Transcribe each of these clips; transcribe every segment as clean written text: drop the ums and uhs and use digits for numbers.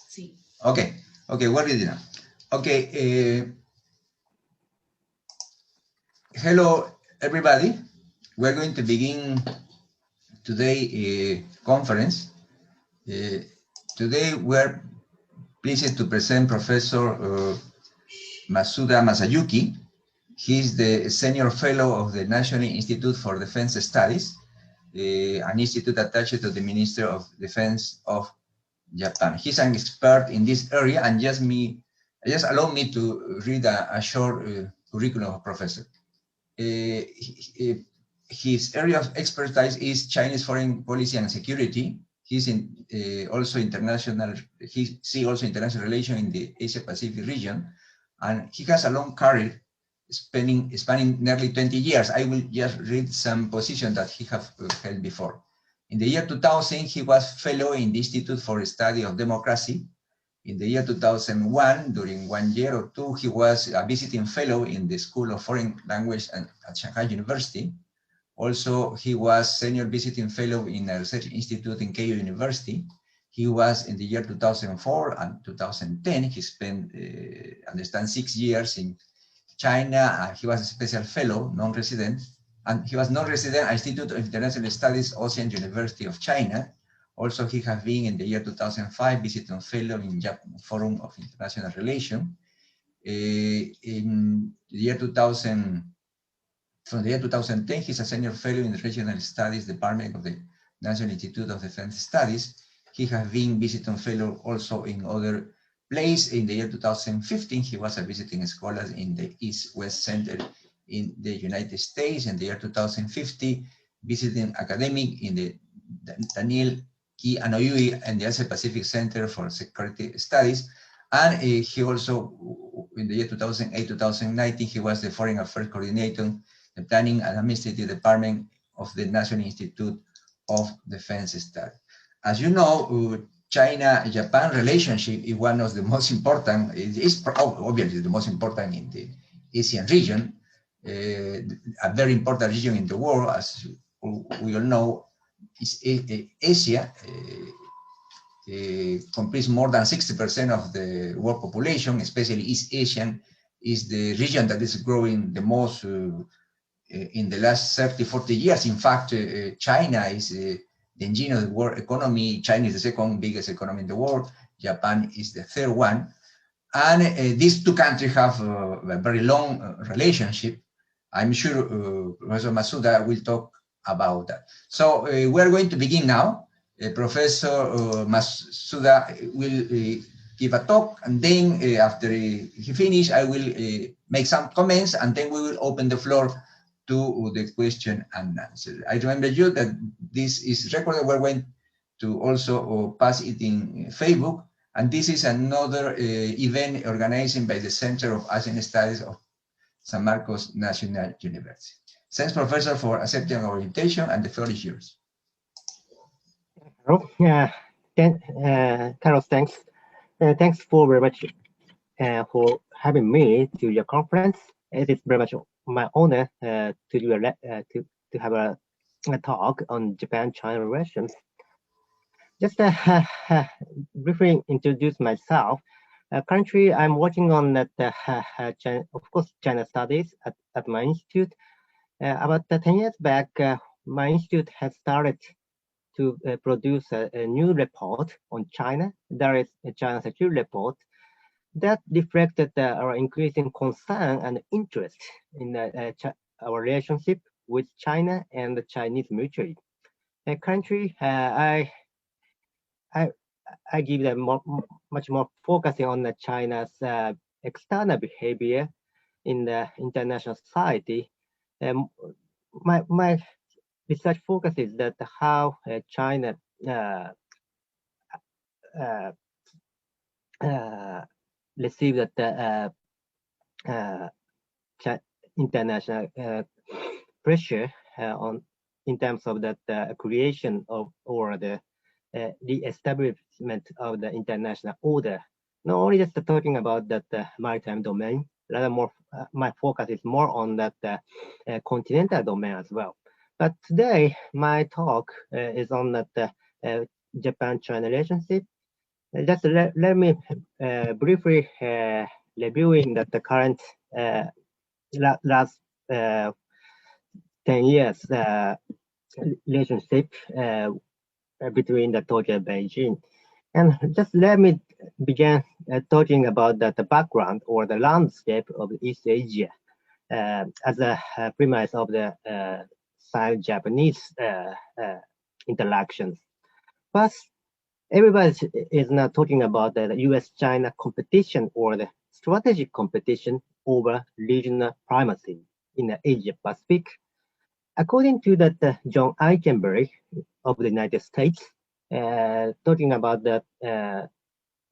Sí. Okay, we're ready now. Okay, hello everybody. We're going to begin today conference. Today we're pleased to present Professor Masuda Masayuki. He's the Senior Fellow of the National Institute for Defense Studies, an institute attached to the Ministry of Defense of Japan. He's an expert in this area, and just allow me to read a short curriculum of professor. His area of expertise is Chinese foreign policy and security. He's also international. He see also international relations in the Asia Pacific region, and he has a long career spanning nearly 20 years. I will just read some positions that he have held before. In the year 2000, he was fellow in the Institute for the Study of Democracy. In the year 2001, during 1 year or two, he was a visiting fellow in the School of Foreign Language at Shanghai University. Also, he was senior visiting fellow in a research institute in Keio University. He was in the year 2004 and 2010. He spent, 6 years in China. He was a special fellow, non-resident, and he was non-resident at Institute of International Studies, Ocean University of China. Also, he has been in the year 2005 visiting fellow in Japan Forum of International Relations. In the year 2000, from the year 2010, he's a senior fellow in the Regional Studies Department of the National Institute of Defense Studies. He has been visiting fellow also in other places. In the year 2015, he was a visiting scholar in the East-West Center in the United States. In the year 2050, visiting academic in the Daniel Ki Anoyui and the Asia Pacific Center for Security Studies. And he also, in the year 2008-2019, he was the Foreign Affairs Coordinator, the Planning and Administrative Department of the National Institute of Defense Studies. As you know, China-Japan relationship is one of the most important, obviously the most important in the Asian region, a very important region in the world. As we all know, Asia completes more than 60% of the world population, especially East Asian, is the region that is growing the most in the last 30, 40 years. In fact, China is the engine of the world economy. China is the second biggest economy in the world. Japan is the third one. And these two countries have a very long relationship. I'm sure Professor Masuda will talk about that. So we're going to begin now. Professor Masuda will give a talk, and then after he finishes, I will make some comments, and then we will open the floor to the question and answer. I remember you that this is recorded. We're going to also pass it in Facebook, and this is another event organized by the Center of Asian Studies of San Marcos National University. Thanks, Professor, for accepting our invitation, and the floor is yours. Carlos, thanks. Thanks for very much for having me to your conference. It is very much my honor to have a talk on Japan-China relations. Just briefly introduce myself. Currently, I'm working on that, of course, China studies at my institute. About 10 years back, my institute has started to produce a new report on China. There is a China security report that reflected our increasing concern and interest in our relationship with China and the Chinese mutually. Currently, I give them much more focusing on China's external behavior in the international society. My research focuses that how China received the international pressure in terms of that creation of or the establishment of the international order. Not only just talking about that maritime domain, rather more my focus is more on that continental domain as well. But today, my talk is on the Japan-China relationship. Just let me briefly reviewing that the current last 10 years relationship between the Tokyo and Beijing. And just let me begin talking about the background or the landscape of East Asia as a premise of the Sino-Japanese interactions. First, everybody is now talking about the US-China competition or the strategic competition over regional primacy in the Asia-Pacific. According to that John Eikenberry of the United States, talking about that,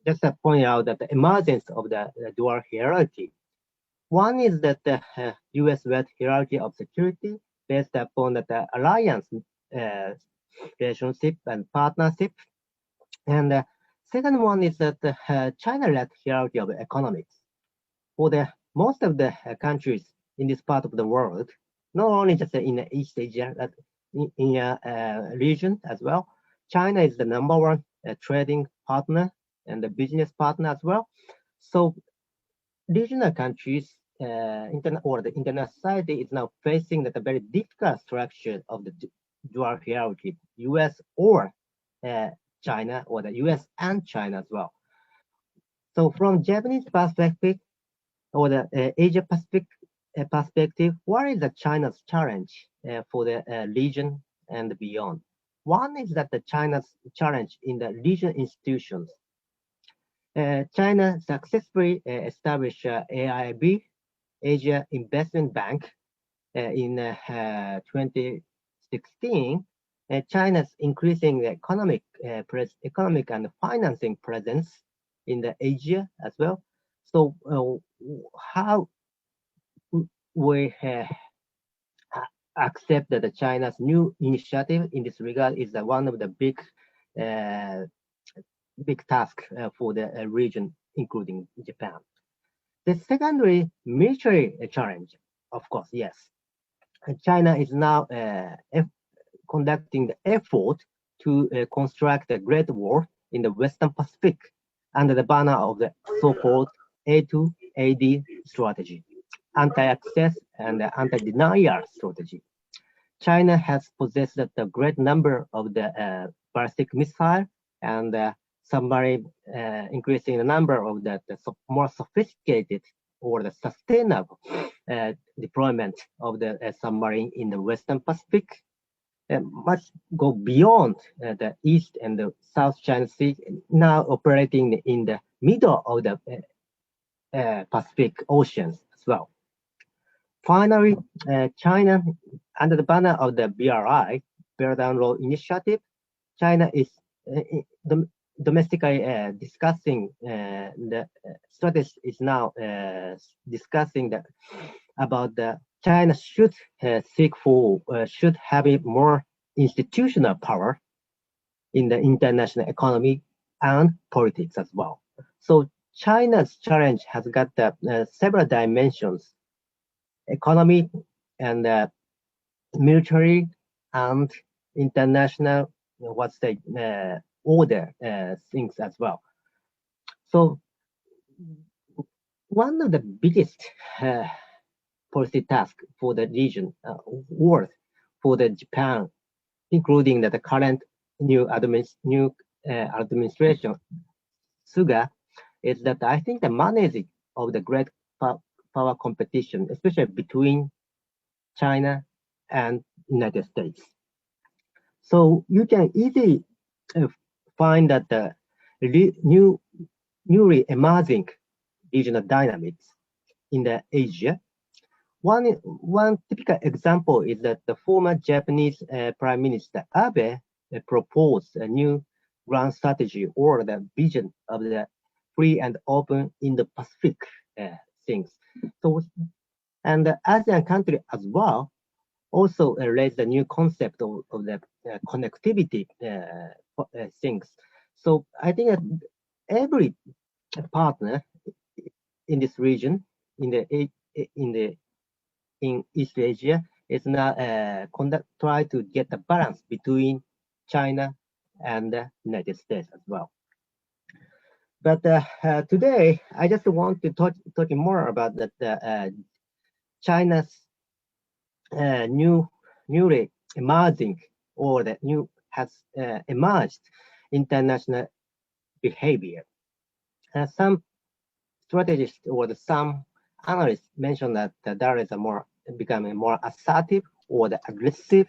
just to point out that the emergence of the dual hierarchy. One is that the US-led hierarchy of security based upon the alliance relationship and partnership. And the second one is that the China-led hierarchy of economics. For the most of the countries in this part of the world, not only just in East Asia, but in a region as well, China is the number one trading partner and the business partner as well. So regional countries or the international society is now facing that a very difficult structure of the dual hierarchy, US or China, or the US and China as well. So from Japanese perspective or the Asia Pacific perspective, what is the China's challenge for the region and beyond? One is that the China's challenge in the regional institutions. China successfully established AIB, Asia Investment Bank, in 2016. China's increasing economic and financing presence in the Asia as well. So how we accept that China's new initiative in this regard is one of the big task for the region, including Japan. The secondary military challenge, of course, yes. China is now conducting the effort to construct a great war in the Western Pacific under the banner of the so-called A2AD strategy, anti-access and anti-denial strategy. China has possessed a great number of the ballistic missile and submarine, increasing the number of the more sophisticated or the sustainable deployment of the submarine in the Western Pacific. Must go beyond the East and the South China Sea, now operating in the middle of the Pacific Oceans as well. Finally, China, under the banner of the BRI, Belt and Road Initiative, China is domestically discussing the strategy is now discussing that about the China should should have more institutional power in the international economy and politics as well. So China's challenge has got several dimensions: economy and military and international, what's the order things as well. So one of the biggest policy tasks for the region or for the Japan, including the current new administration, Suga, is that I think the managing of the great power competition, especially between China and United States. So you can easily find that the newly emerging regional dynamics in the Asia. One typical example is that the former Japanese Prime Minister Abe proposed a new grand strategy or the vision of the free and open Indo-Pacific things. So, and the ASEAN country as well also raised the new concept of the connectivity things. So I think that every partner in this region, in East Asia, is now try to get the balance between China and the United States as well. But today, I just want to talk more about that China's newly emerging or the new has emerged international behavior. Some strategists or some analysts mention that there is a becoming more assertive or the aggressive.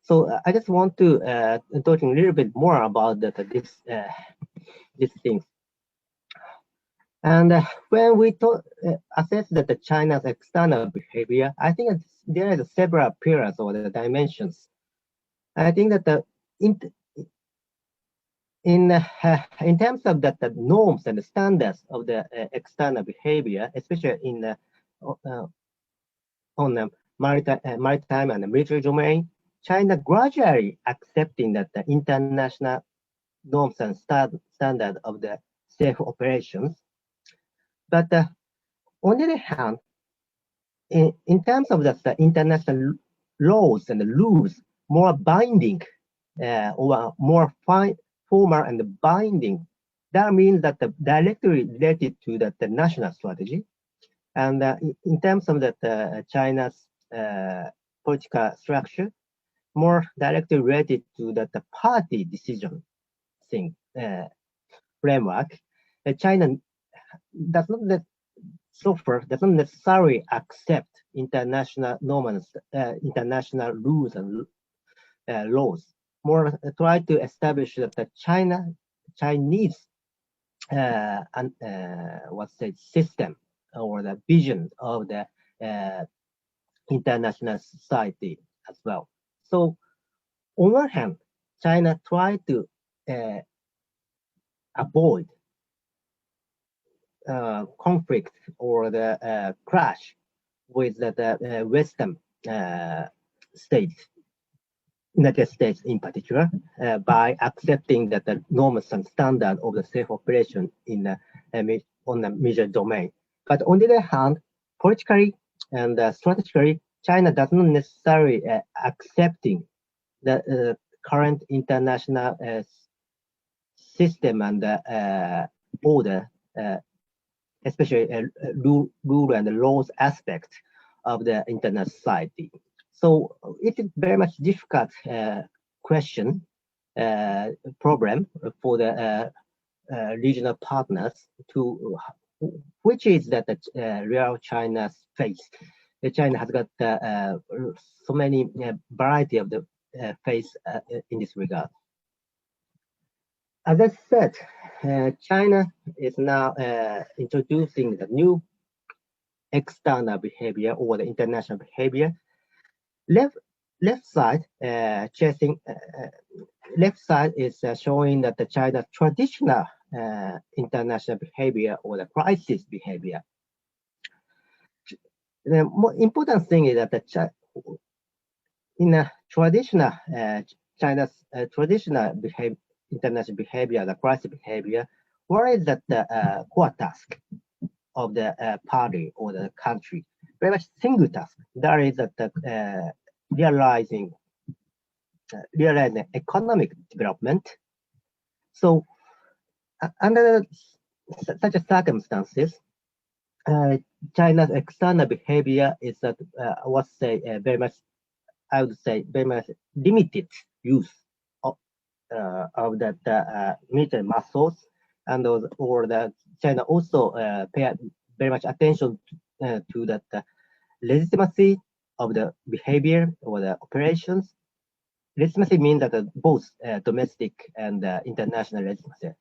So I just want to talk a little bit more about these things. And when we assess that China's external behavior, I think there is several pillars or the dimensions. I think that in terms of the norms and the standards of the external behavior, especially on the maritime and the military domain, China gradually accepting that the international norms and standard of the safe operations. But on the other hand, in terms of the international laws and the rules, more binding or more formal and binding, that means that directly related to the national strategy. And in terms of China's political structure, more directly related to the party decision thing framework. China does not necessarily accept international norms, international rules and laws. More try to establish that the Chinese system or the vision of the international society as well. So on one hand, China tried to avoid conflict or the clash with the Western states, United States in particular, by accepting that the norms and standard of the safe operation on the major domain. But on the other hand, politically and strategically, China does not necessarily accepting the current international system and order, especially rule and laws aspect of the international society. So it is very much difficult problem for the regional partners which is that real China's face. China has got so many variety of the face in this regard. As I said, China is now introducing the new external behavior or the international behavior. Left side left side is showing that the China traditional international behavior or the crisis behavior. The more important thing is that in a traditional China's traditional international behavior, the crisis behavior, what is that the core task of the party or the country? Very much single task. That is that realizing economic development. So under such circumstances, China's external behavior is that I would say very much limited use of that military muscles, and China also pay very much attention to that legitimacy of the behavior or the operations. Legitimacy means that both domestic and international legitimacy,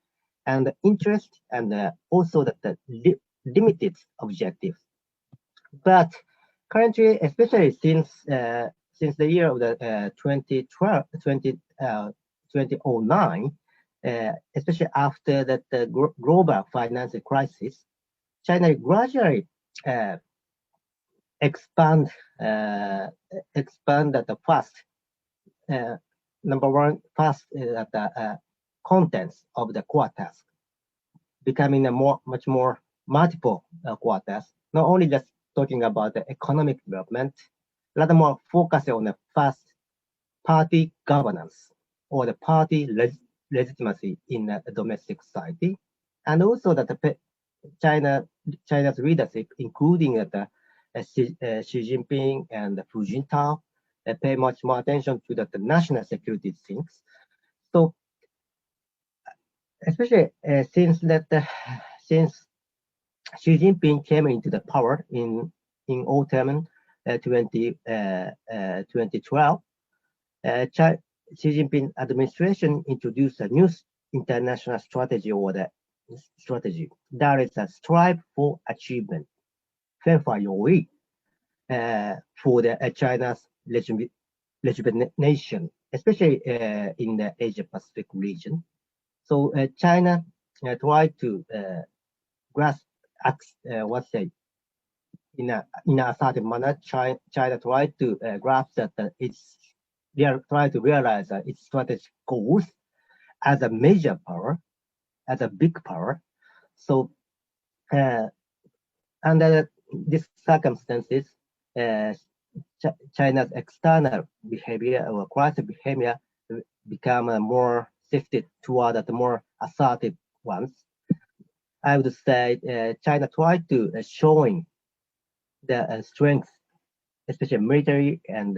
and interest, and also that the limited objectives. But currently, especially since the year of the 2009, especially after that global financial crisis, China gradually expand at the fast. Number one, fast at the contents of the core task, becoming a much more multiple core task. Not only just talking about the economic development, rather more focused on the first party governance or the party legitimacy in the domestic society, and also that the China's leadership, including Xi Jinping and Hu Jintao, pay much more attention to the national security things. So, especially since Xi Jinping came into the power in autumn 2012, Xi Jinping administration introduced a new international strategy that is a strive for achievement, 奋发有益, for China's legitimation, especially in the Asia Pacific region. So China tried to grasp, in a assertive manner. China tried to grasp that try to realize its strategic goals as a major power, as a big power. So under these circumstances, China's external behavior or crisis behavior become more shifted toward the more assertive ones. I would say China tried to showing the strength, especially military and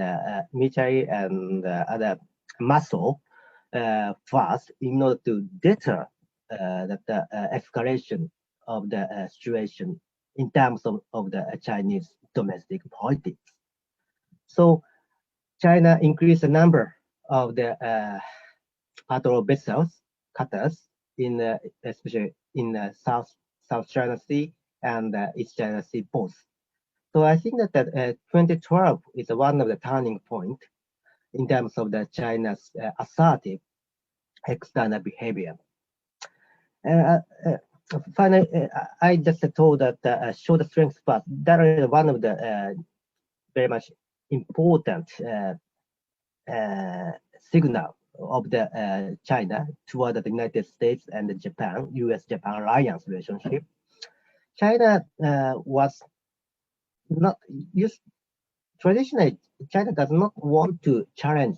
other muscle first, in order to deter the escalation of the situation in terms of the Chinese domestic politics. So China increased the number of the patrol vessels, cutters, especially in the South China Sea and East China Sea both. So I think that 2012 is one of the turning point in terms of the China's assertive external behavior. Finally, I just told that show the strength part. That is one of the very much important signal of the China toward the United States and the Japan, U.S.-Japan alliance relationship. China was not used traditionally. China does not want to challenge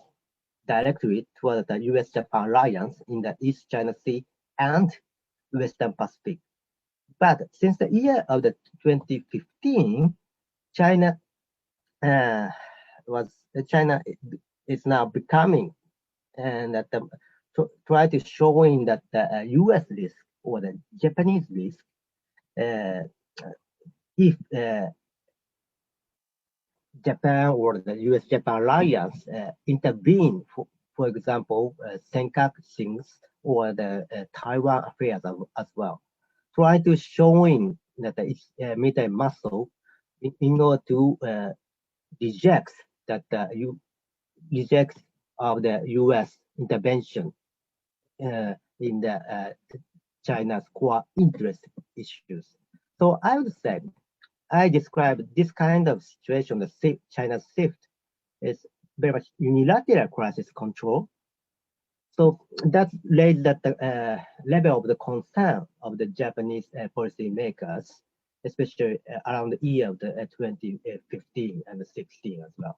directly toward the U.S.-Japan alliance in the East China Sea and Western Pacific. But since the year of the 2015, China is now becoming and that try to showing that the U.S. risk or the Japanese risk if Japan or the U.S.-Japan alliance intervene, for example, Senkaku things or the Taiwan affairs as well. Try to showing that its military muscle in order to reject of the U.S. intervention in the China's core interest issues. So I would say I describe this kind of situation, the China's shift is very much unilateral crisis control. So that raised that the level of the concern of the Japanese policymakers, especially around the year of the 2015 and 16 as well.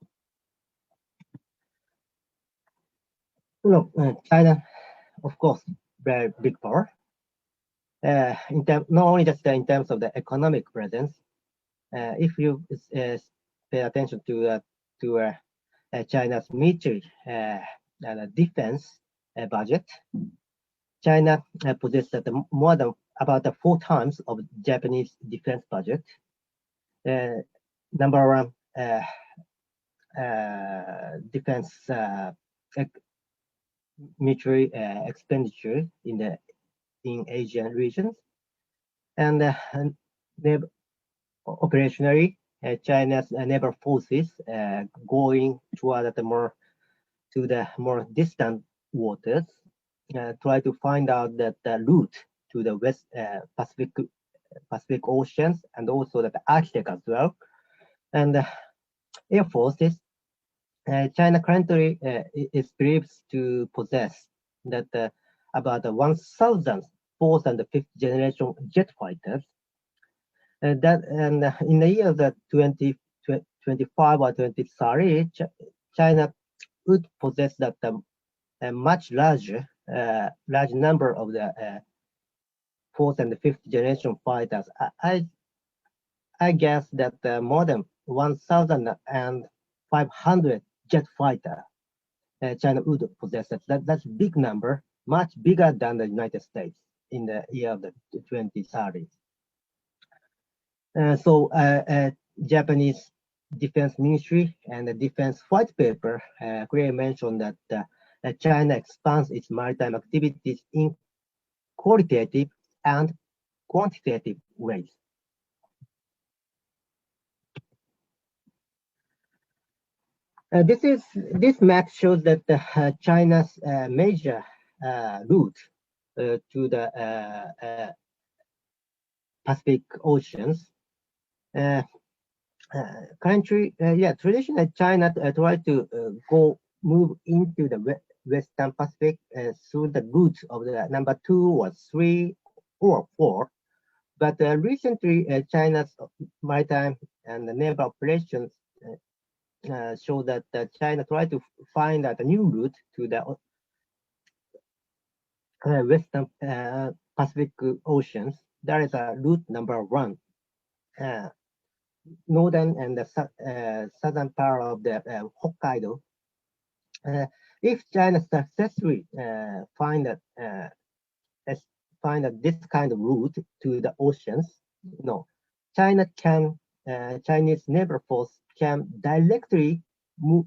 Look, China, of course, very big power. Not only just in terms of the economic presence. If you pay attention to China's military and defense budget, China possesses more than about 4 times of Japanese defense budget. Number one defense military expenditure in Asian regions, and operationally, China's naval forces going toward the more distant waters, try to find out that the route to the West Pacific Oceans and also the Arctic as well. And air forces, China currently is believed to possess that about 1,000 fourth and fifth generation jet fighters. And in the year of the 2025 or 2030, China would possess that a much large number of the fourth and fifth generation fighters. I guess that more than 1,500 jet fighter China would possess. That's a big number, much bigger than the United States in the year of the 2030s. Japanese Defense Ministry and the Defense White Paper clearly mentioned that China expands its maritime activities in qualitative and quantitative ways. This map shows that China's major route to the Pacific Oceans. Traditionally China tried to move into the Western Pacific through the route of the number 2 or 3 or 4. But recently, China's maritime and naval operations show that China tried to find a new route to the Western Pacific Oceans. There is a route number 1. Northern and the southern part of the Hokkaido. If China successfully find this kind of route to the oceans, Chinese naval force can directly move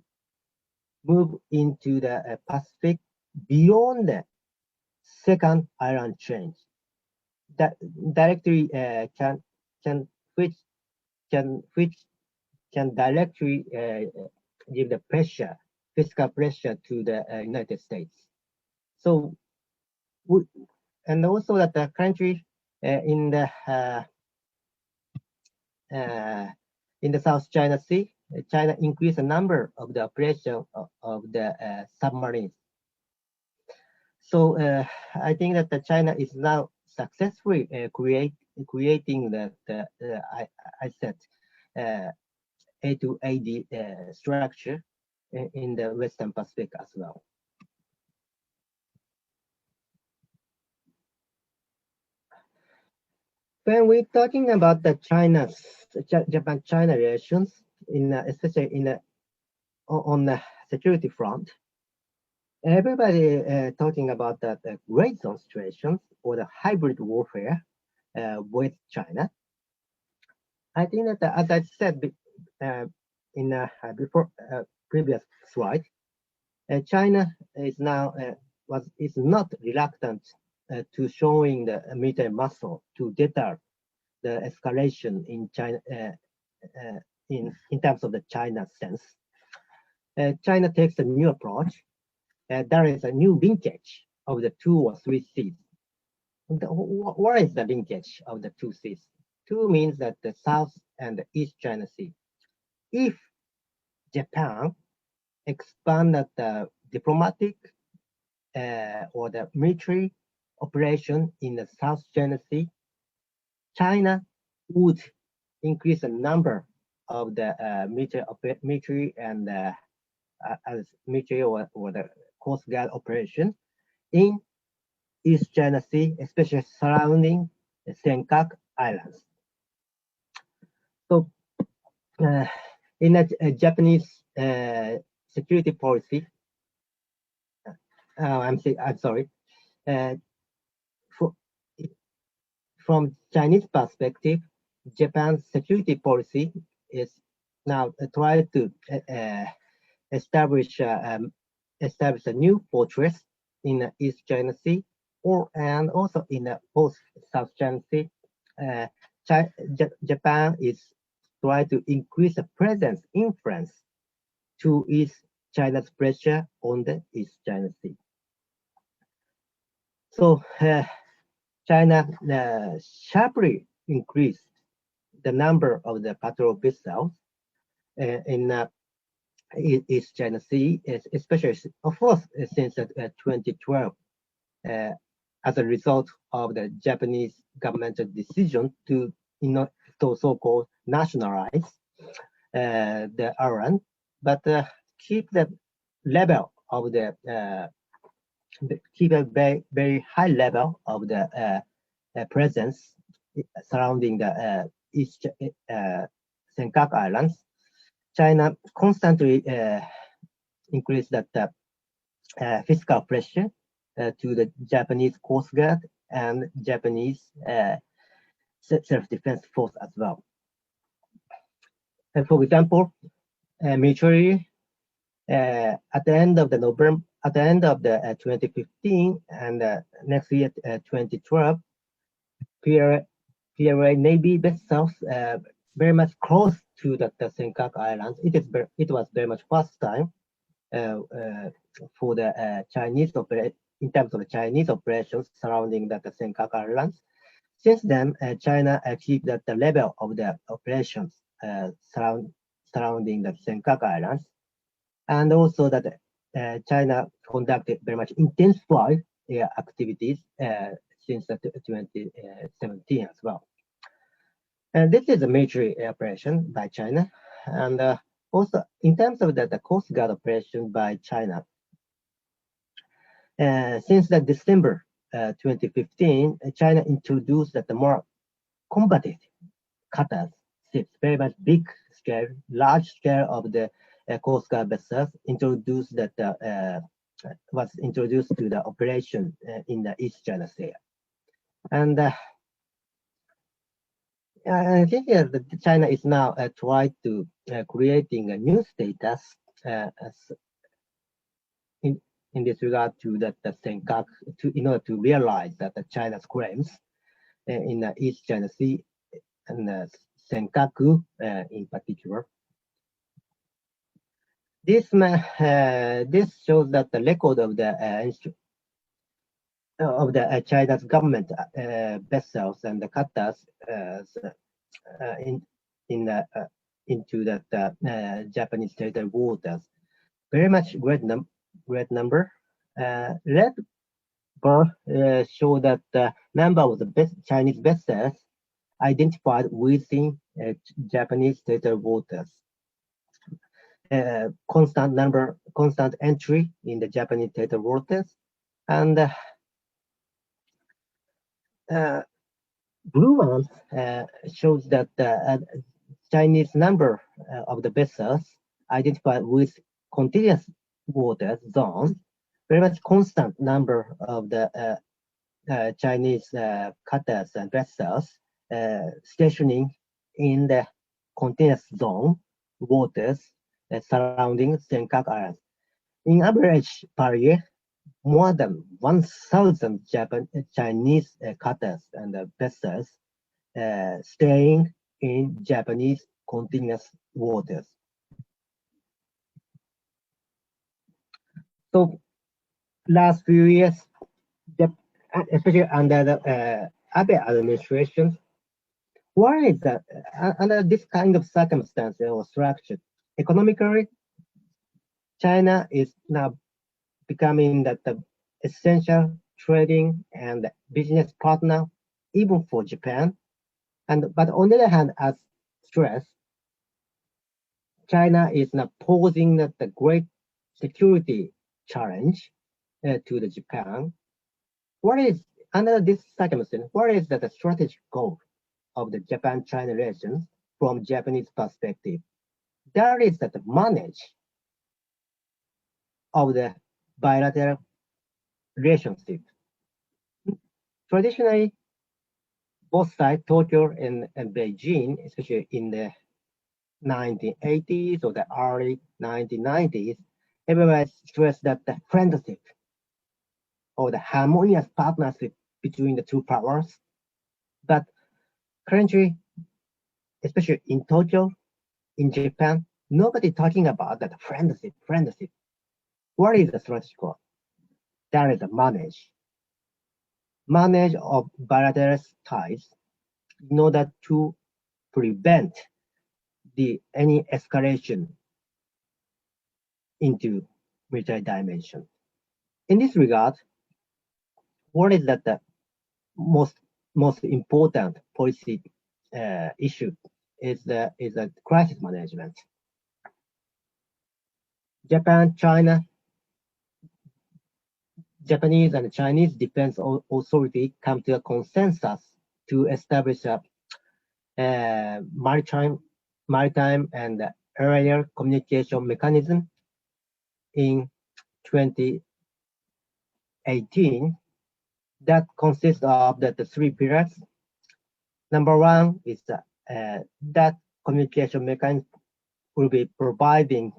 into the Pacific beyond the second island chain. That directly can directly give the physical pressure to the United States. So, and also that the country in the South China Sea, China increased the number of the operation of the submarines. So I think that China is now successfully creating the I said A2AD structure in the Western Pacific as well. When we're talking about the Japan-China relations, especially on the security front, everybody talking about that gray zone situations or the hybrid warfare with China. I think that, as I said in before previous slide, China is now is not reluctant to showing the military muscle to deter the escalation in China in terms of the China sense. China takes a new approach. There is a new linkage of the 2 or 3 seas. What is the linkage of the 2 seas? 2 means that the South and the East China Sea. If Japan expanded the diplomatic or the military operation in the South China Sea, China would increase the number of the military and as military or the Coast Guard operation in East China Sea, especially surrounding the Senkaku Islands. So, in a Japanese security policy, I'm sorry. From Chinese perspective, Japan's security policy is now try to establish a new fortress in the East China Sea, and also in both South China Sea. Japan is trying to increase the presence, influence to ease China's pressure on the East China Sea. So China sharply increased the number of the patrol vessels in East China Sea, especially, of course, since 2012, as a result of the Japanese government's decision to so-called nationalize the Iran, but keep the level of keep a very high level of the presence surrounding the East Senkaku Islands. China constantly increased that fiscal pressure to the Japanese Coast Guard and Japanese self-defense force as well. And for example, military at the end of the 2015 and next year 2012, PRA Navy vessels very much close to the Senkaku Islands. It was very much first time for the Chinese in terms of the Chinese operations surrounding the Senkaku Islands. Since then, China achieved the level of the operations surrounding the Senkaku Islands, and also that China conducted very much intensified activities since 2017 as well. And this is a military operation by China, and also in terms of the Coast Guard operation by China, since December 2015, China introduced the more combative cutters, ships, very much big scale, large scale of the Coast Guard vessels was introduced to the operation in the East China Sea. And I think China is now trying to creating a new status in this regard to the Senkaku, in order to realize that China's claims in the East China Sea and Senkaku in particular. This shows that the record of the China's government vessels and the cutters into the Japanese territorial waters. Very much great number. Red bar show that the number of the Chinese vessels identified within Japanese territorial waters. Constant entry in the Japanese territorial waters, and blue one shows that the Chinese number of the vessels identified with continuous waters zone, very much constant number of the Chinese cutters and vessels stationing in the continuous zone waters surrounding Senkaku Islands. In average per year, more than 1,000 Chinese cutters and vessels staying in Japanese continuous waters. So last few years, especially under the Abe administration, what is that under this kind of circumstance or structure, economically, China is now becoming the essential trading and business partner, even for Japan. But on the other hand, as stress, China is now posing the great security challenge to the Japan. What is, under this circumstance, what is the strategic goal of the Japan-China relations from Japanese perspective? That is that the manage of the bilateral relationship. Traditionally, both sides, Tokyo and Beijing, especially in the 1980s or the early 1990s, everybody stressed that the friendship or the harmonious partnership between the two powers. But currently, especially in Tokyo, in Japan, nobody talking about that friendship. What is the strategic goal? That is the manage of bilateral ties in order to prevent any escalation into military dimension. In this regard, what is that the most important policy issue is the crisis management. Japanese and Chinese defense authority come to a consensus to establish a maritime and aerial communication mechanism in 2018 that consists of the three pillars. Number one is that communication mechanism will be providing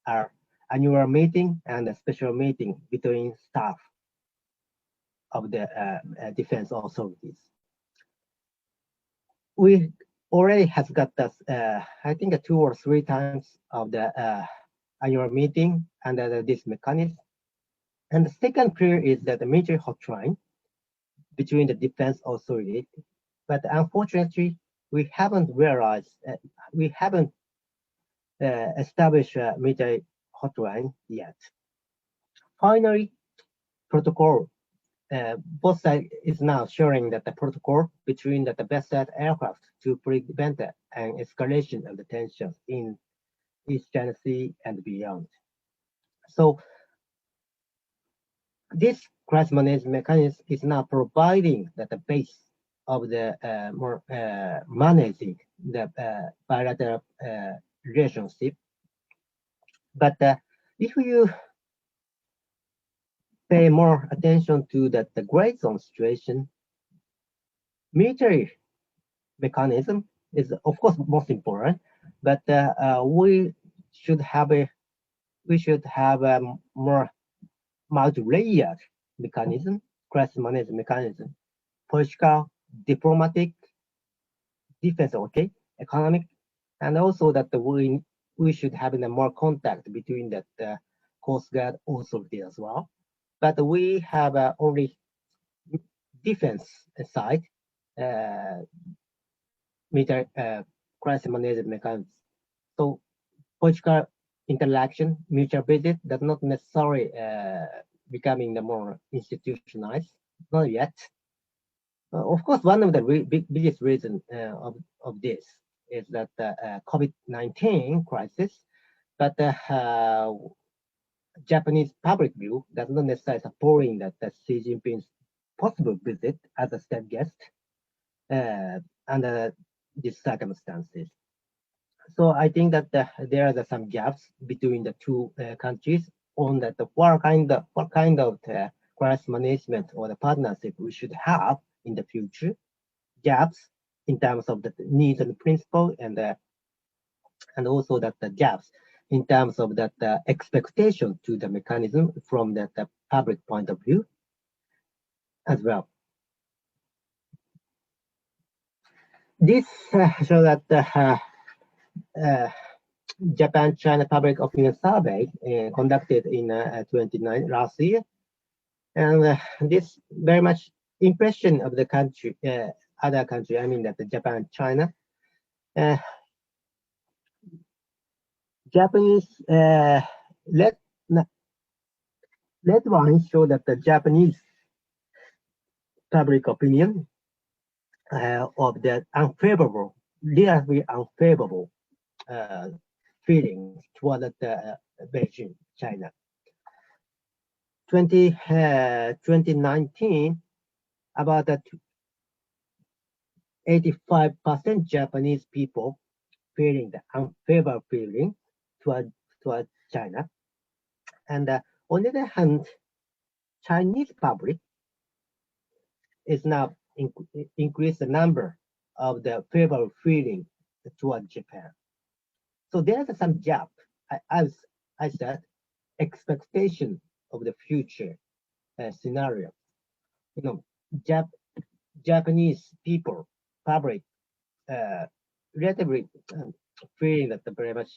an annual meeting and a special meeting between staff of the defense authorities. We already have got this, I think 2 or 3 times of the annual meeting under this mechanism. And the second pillar is that the military hotline between the defense authorities. But unfortunately, we haven't realized, we haven't established a military hotline yet. Finally, protocol. Both sides is now sharing that the protocol between the best aircraft to prevent an escalation of the tensions in East China Sea and beyond. So this crisis management mechanism is now providing that the base of the managing the bilateral relationship. But if you pay more attention to that the gray zone situation, military mechanism is of course most important, but we should have a more multi-layered mechanism, crisis management mechanism, political, diplomatic, defense, okay, economic, and also that we should have more contact between that Coast Guard authority as well. But we have only defense side, military crisis management mechanisms. So political interaction, mutual visit does not necessarily becoming the more institutionalized, not yet. Of course, one of the biggest reasons of this is that the COVID-19 crisis, but Japanese public view does not necessarily supporting that Xi Jinping's possible visit as a state guest under these circumstances. So I think that there are some gaps between the two countries on that what kind of crisis management or the partnership we should have in the future. Gaps in terms of the needs and principle and also that the gaps in terms of that expectation to the mechanism from that public point of view as well. This shows that Japan-China Public Opinion Survey conducted in 29 last year, and this very much impression of the country, other country. I mean that the Japan, China. Japanese red one show that the Japanese public opinion of the unfavorable, relatively unfavorable feelings toward the Beijing, China. 2019, about 85% Japanese people feeling the unfavorable feeling toward China. And on the other hand, Chinese public is now increase the number of the favorable feeling toward Japan. So there's some gap, as I said, expectation of the future scenario. You know, Japanese people, public, relatively feeling that the very much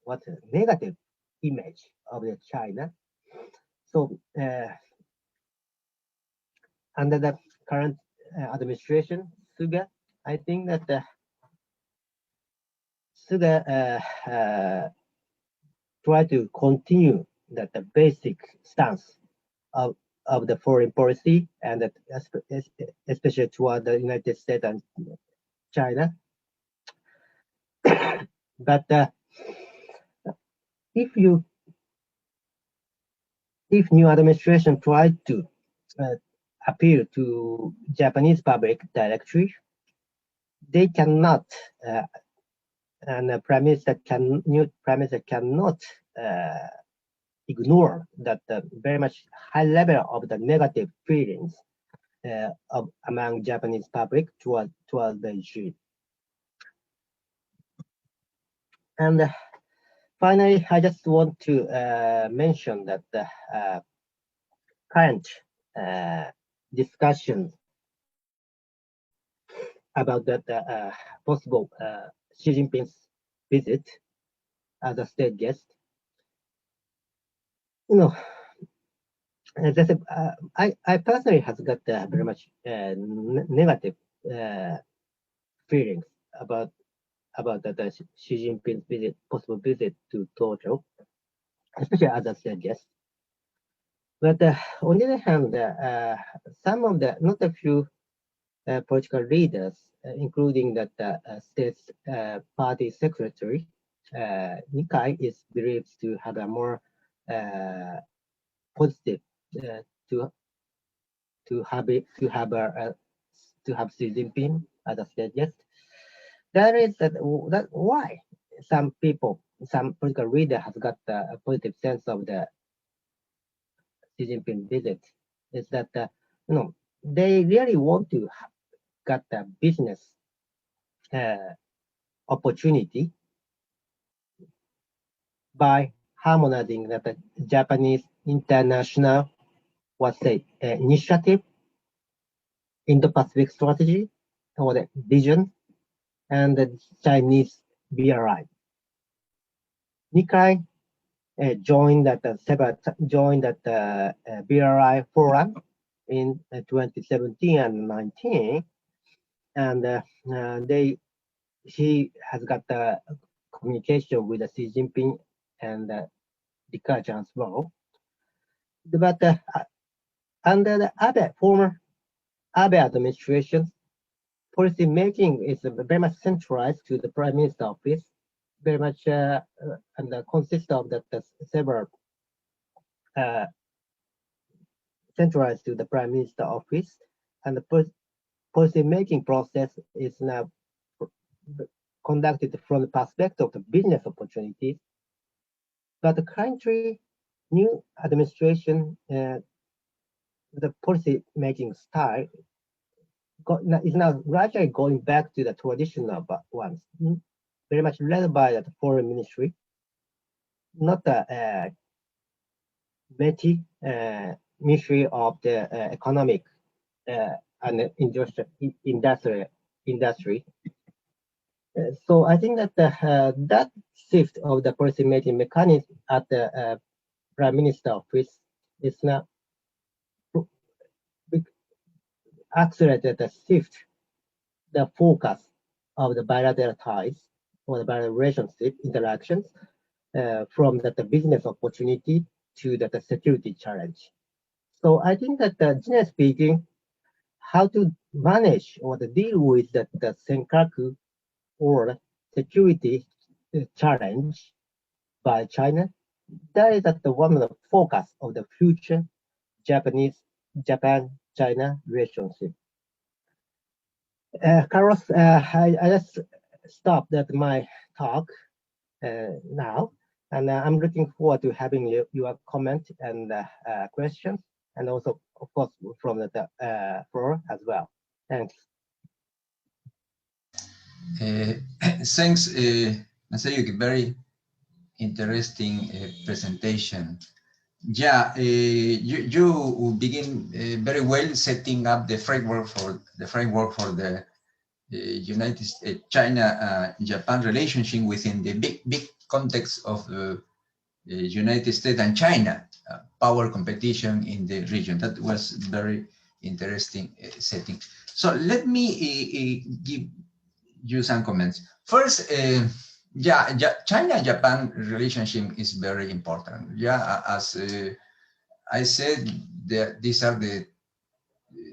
what's a negative image of the China. So under the current administration, Suga, I think that Suga try to continue that the basic stance of the foreign policy and that especially toward the United States and China. But if new administration try to appeal to Japanese public directly, they cannot, and the new prime minister cannot ignore that very much high level of the negative feelings among Japanese public towards the regime. And finally, I just want to mention that the current discussions about that possible Xi Jinping's visit as a state guest. As I said, I personally has got very much negative feelings about that Xi Jinping's possible visit to Tokyo, especially as a state guest. But on the other hand, some of the, not a few political leaders, including that state party secretary, Nikai is believed to have a more positive to have Xi Jinping as a state guest. That is that why some political leader has got a positive sense of the Xi Jinping visit. Is that they really want to get the business opportunity by harmonizing the Japanese international initiative, Indo-Pacific strategy, or the vision, and the Chinese BRI. Nikai joined that BRI forum in 2017 and 19, and he has got the communication with Xi Jinping and Li Keqiang as well. But under the former Abe administration, policy making is very much centralized to the Prime Minister office, very much and consists of the several centralized to the Prime Minister office, and the policy making process is now conducted from the perspective of the business opportunities. But the country, new administration, the policy making style is now gradually going back to the traditional ones, very much led by the foreign ministry, not the ministry of the economic and industry. So I think that that shift of the policy making mechanism at the Prime Minister office is now accelerated the shift, the focus of the bilateral ties or the bilateral relationship interactions from the business opportunity to the security challenge. So I think that generally speaking, how to manage or to deal with the senkaku or security challenge by China, that is at the one of the focus of the future Japan-China relationship. Carlos, I just stopped at my talk now, and I'm looking forward to having your comment and questions, and also, of course, from the floor as well. Thanks. Thanks, Masayuki. Very interesting presentation. Yeah, you begin very well setting up the framework for the United States, China-Japan relationship within the big context of the United States and China power competition in the region. That was very interesting setting. So let me give you some comments. First, China-Japan relationship is very important. Yeah, as I said, these are the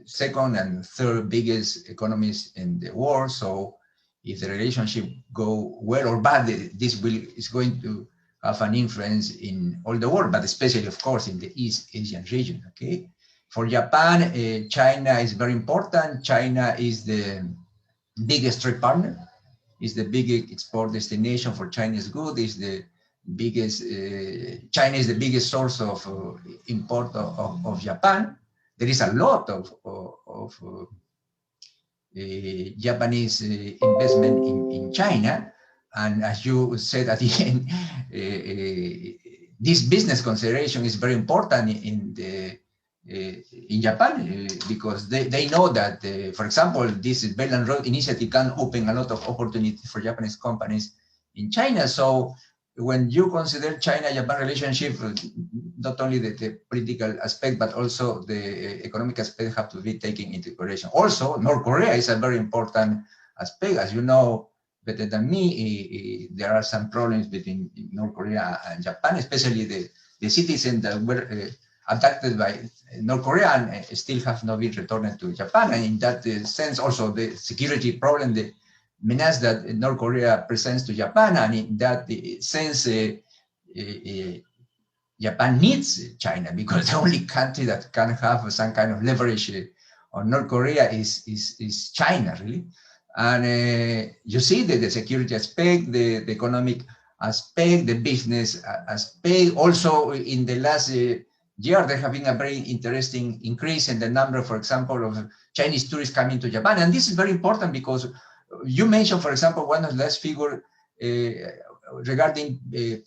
second and third biggest economies in the world. So if the relationship go well or bad, this is going to have an influence in all the world, but especially, of course, in the East Asian region, okay? For Japan, China is very important. China is the biggest trade partner, is the biggest export destination for Chinese goods, is the biggest, China is the biggest source of import of Japan. There is a lot of Japanese investment in China. And as you said at the end, this business consideration is very important in Japan because they know that, for example, this Belt and Road Initiative can open a lot of opportunities for Japanese companies in China. So when you consider China-Japan relationship, not only the political aspect, but also the economic aspect have to be taken into consideration. Also, North Korea is a very important aspect. As you know better than me, there are some problems between North Korea and Japan, especially the citizens that were abducted by North Korea and still have not been returned to Japan. And in that sense, also the security problem, the menace that North Korea presents to Japan, and in that sense, Japan needs China because the only country that can have some kind of leverage on North Korea is China, really. And you see the security aspect, the economic aspect, the business aspect. Also, in the last year, there have been a very interesting increase in the number, for example, of Chinese tourists coming to Japan. And this is very important because you mentioned, for example, one of the last figures regarding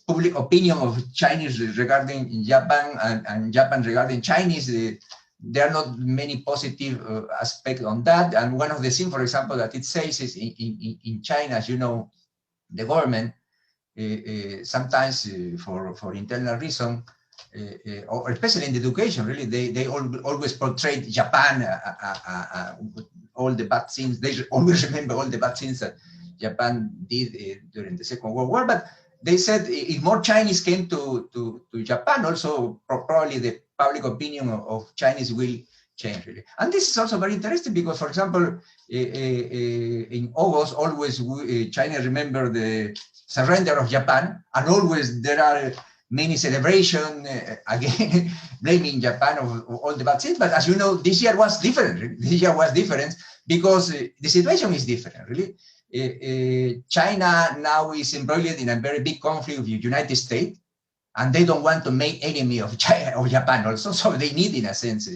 public opinion of Chinese regarding Japan and Japan regarding Chinese. There are not many positive aspects on that. And one of the things, for example, that it says is in China, as you know, the government sometimes for internal reason, or especially in education, really, they always portray Japan, all the bad things. They always remember all the bad things that Japan did during the Second World War. But they said if more Chinese came to Japan, also probably the public opinion of Chinese will change, really. And this is also very interesting because, for example, in August, always China remember the surrender of Japan, and always there are many celebrations, again, blaming Japan of all the bad things. But as you know, this year was different. Really. This year was different because the situation is different, really. China now is embroiled in a very big conflict with the United States, and they don't want to make enemy of Japan also. So they need, in a sense,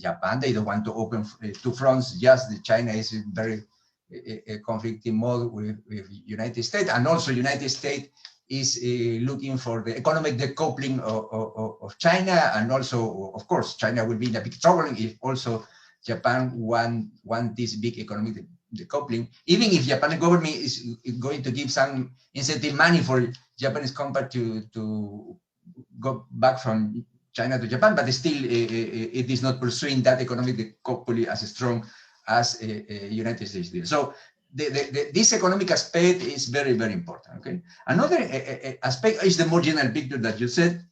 Japan. They don't want to open two fronts. Just China is very conflicting mode with United States, and also United States is looking for the economic decoupling of China, and also, of course, China will be in a big trouble if also Japan want this big economic decoupling. Even if Japanese government is going to give some incentive money for Japanese company to go back from China to Japan, but still it is not pursuing that economic decoupling as strong as United States did. So this economic aspect is very, very important. Okay. Another aspect is the more general picture that you said,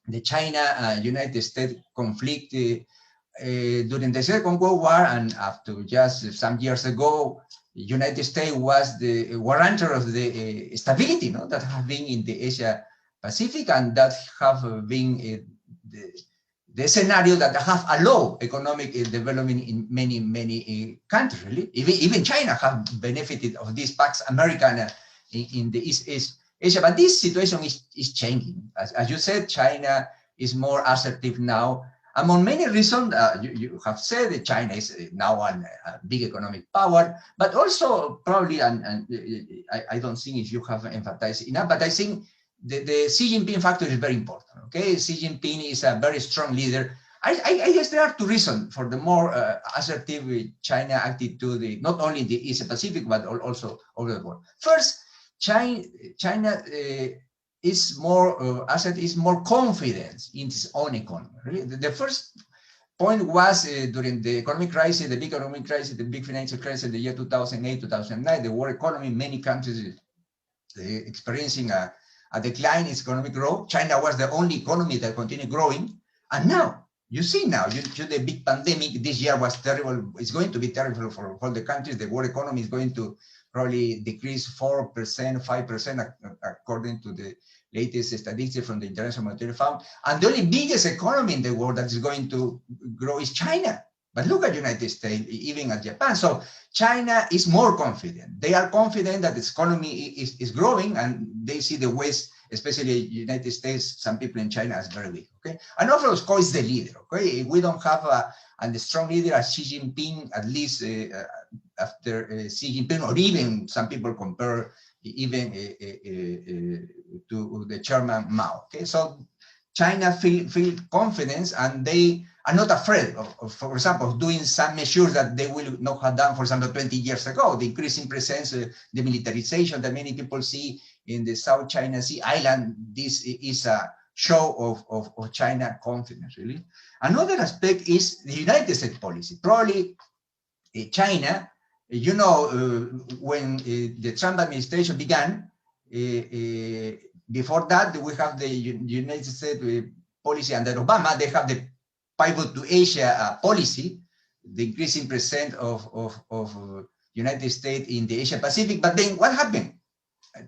the China-United States conflict during the Second World War, and up to just some years ago, United States was the warrantor of the stability that have been in the Asia Pacific, and that have been the scenario that have allowed economic development in many, many countries, really. Even China have benefited of this Pax Americana in the East Asia, but this situation is changing. As you said, China is more assertive now. Among many reasons, you have said that China is now a big economic power, but also probably, and I don't think if you have emphasized enough, but I think the Xi Jinping factor is very important. Okay, Xi Jinping is a very strong leader. I guess there are two reasons for the more assertive China attitude, not only in the Asia Pacific, but also over the world. First, China is more is more confident in its own economy. Really, the first point was during the economic crisis, the big economic crisis, the big financial crisis, the year 2008, 2009, the world economy, many countries experiencing a decline in economic growth. China was the only economy that continued growing. And now, you see now, due to the big pandemic, this year was terrible. It's going to be terrible for all the countries. The world economy is going to probably decrease 4%, 5%, according to the latest statistics from the International Monetary Fund. And the only biggest economy in the world that is going to grow is China. But look at the United States, even at Japan. So China is more confident. They are confident that its economy is growing, and they see the West, especially the United States, some people in China, as very weak. Okay, and also, of course, the leader. Okay, if we don't have a strong leader as Xi Jinping, at least after Xi Jinping, or even some people compare even to the chairman Mao. Okay, so China feel confidence, and they are not afraid of, for example, doing some measures that they will not have done, for example, 20 years ago. The increasing presence, the militarization that many people see in the South China Sea island. This is a show of China confidence, really. Another aspect is the United States policy. Probably China, you know, when the Trump administration began, before that, we have the United States policy under Obama. They have the pivot to Asia policy, the increasing percent of United States in the Asia Pacific. But then what happened?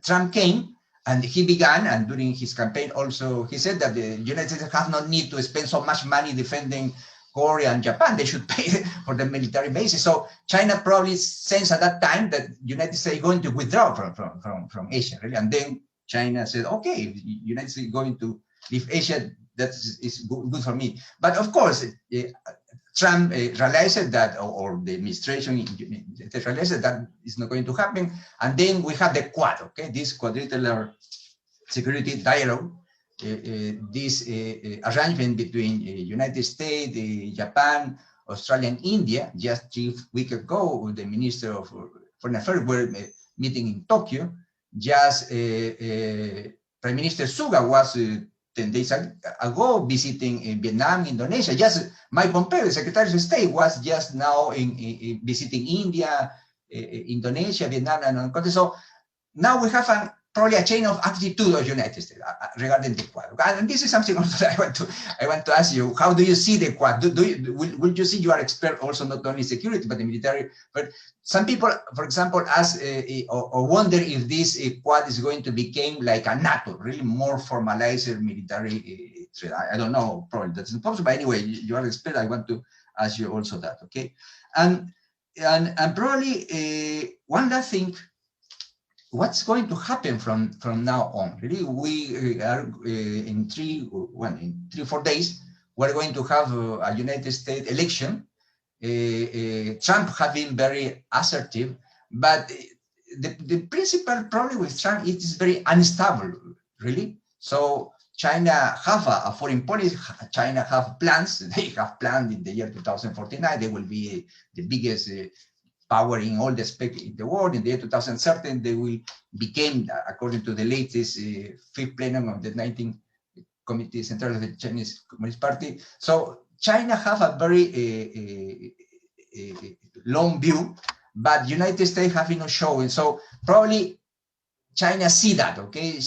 Trump came and he began, and during his campaign also, he said that the United States have no need to spend so much money defending Korea and Japan. They should pay for the military bases. So China probably sensed at that time that United States is going to withdraw from Asia, really. And then China said, okay, if United States is going to leave Asia, that is good for me. But of course, Trump realized that, or the administration realized that is not going to happen. And then we have the Quad, okay, this quadrilateral security dialogue, this arrangement between United States, Japan, Australia, and India. Just 3 weeks ago, the Minister of Foreign Affairs were meeting in Tokyo. Just Prime Minister Suga was 10 days ago visiting Vietnam, Indonesia. Just Mike Pompeo, the Secretary of State, was just now visiting India, Indonesia, Vietnam, and other countries. So now we have probably a chain of attitude of United States regarding the Quad. And this is something also that I want to ask you. How do you see the Quad? Will you see, you are expert also not only security but the military? But some people, for example, ask or wonder if this Quad is going to become like a NATO, really more formalized military threat. I don't know, probably that's impossible. But anyway, you are expert. I want to ask you also that. Okay, and probably one last thing. What's going to happen from now on? Really, we are in 3 or 4 days, we're going to have a United States election. Trump has been very assertive, but the principal problem with Trump is very unstable, really. So China have a foreign policy. China have plans. They have planned in the year 2049. They will be the biggest power in all the aspects in the world. In the year 2013, they will become, according to the latest fifth plenum of the 19th Committee Central of the Chinese Communist Party. So China have a very long view, but United States have not shown. So probably China see that, okay?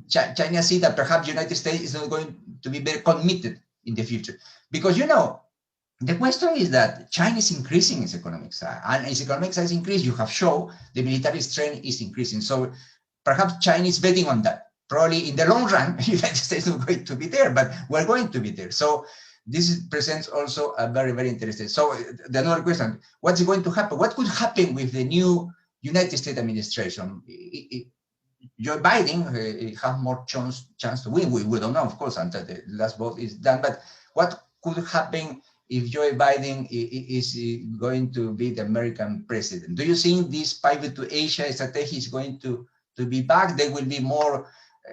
China see that perhaps United States is not going to be very committed in the future. Because, you know, the question is that China is increasing its economic size, and its economic size increase, you have shown the military strength is increasing. So perhaps China is betting on that. Probably in the long run, the United States is not going to be there, but we're going to be there. So this presents also a very, very interesting. So the another question, what's going to happen? What could happen with the new United States administration? Joe Biden have more chance to win. We don't know, of course, until the last vote is done, but what could happen if Joe Biden is going to be the American president? Do you think this pivot to Asia strategy is going to be back? There will be more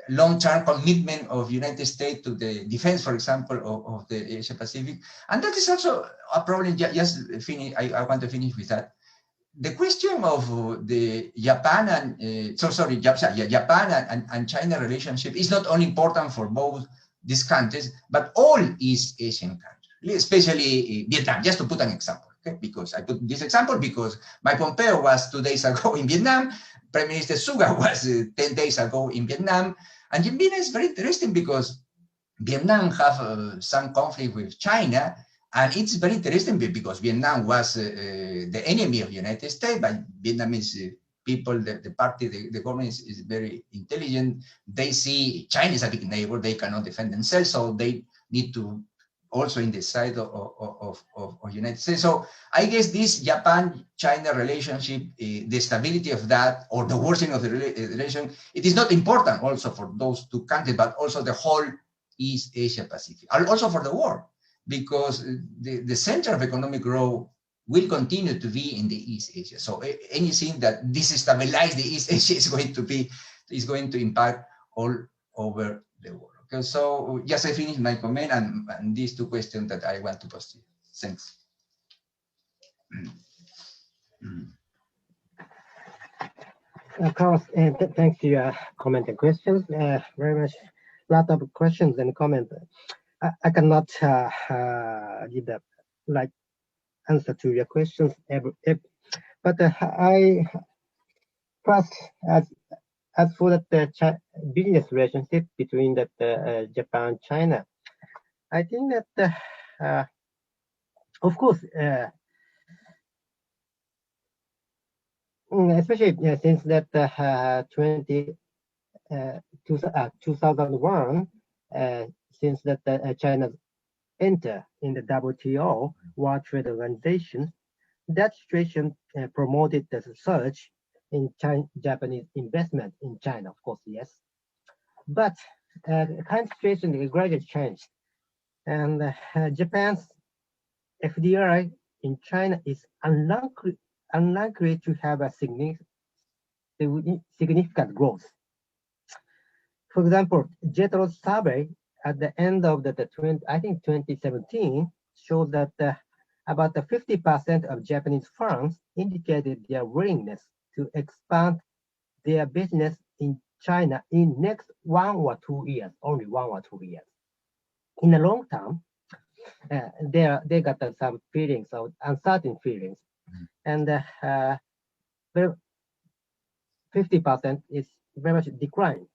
long-term commitment of United States to the defense, for example, of the Asia Pacific. And that is also a problem. Just finish. I want to finish with that. The question of the Japan and China relationship is not only important for both these countries, but all East Asian countries, especially Vietnam, just to put an example, okay? Because I put this example because Mike Pompeo was 2 days ago in Vietnam, Prime Minister Suga was 10 days ago in Vietnam, and Vietnam is very interesting because Vietnam have some conflict with China, And it's very interesting because Vietnam was the enemy of the United States, but Vietnamese people, the party, the government is very intelligent. They see China is a big neighbor, they cannot defend themselves, so they need to also in the side of United States. So I guess this Japan-China relationship, the stability of that, or the worsening of the relation, it is not important also for those two countries, but also the whole East Asia Pacific, and also for the world, because the center of economic growth will continue to be in the East Asia. So anything that destabilizes the East Asia is going to impact all over the world. Okay, so just I finished my comment and these two questions that I want to pose to you. Thanks. Carlos, thanks to your comment and questions. Very much, lot of questions and comments. I cannot give the right answer to your questions, but I first, as for the business relationship between Japan and China, I think that of course, especially since that 2001, since that China enter in the WTO, World Trade Organization, that situation promoted the surge in Japanese investment in China, of course, yes. But the current situation is gradually changed. And Japan's FDI in China is unlikely to have a significant growth. For example, JETRO's survey at the end of the 2017 shows that about 50% of Japanese firms indicated their willingness to expand their business in China in next 1 or 2 years, only 1 or 2 years. In the long term, they got some feelings of uncertain feelings, and 50% is very much declined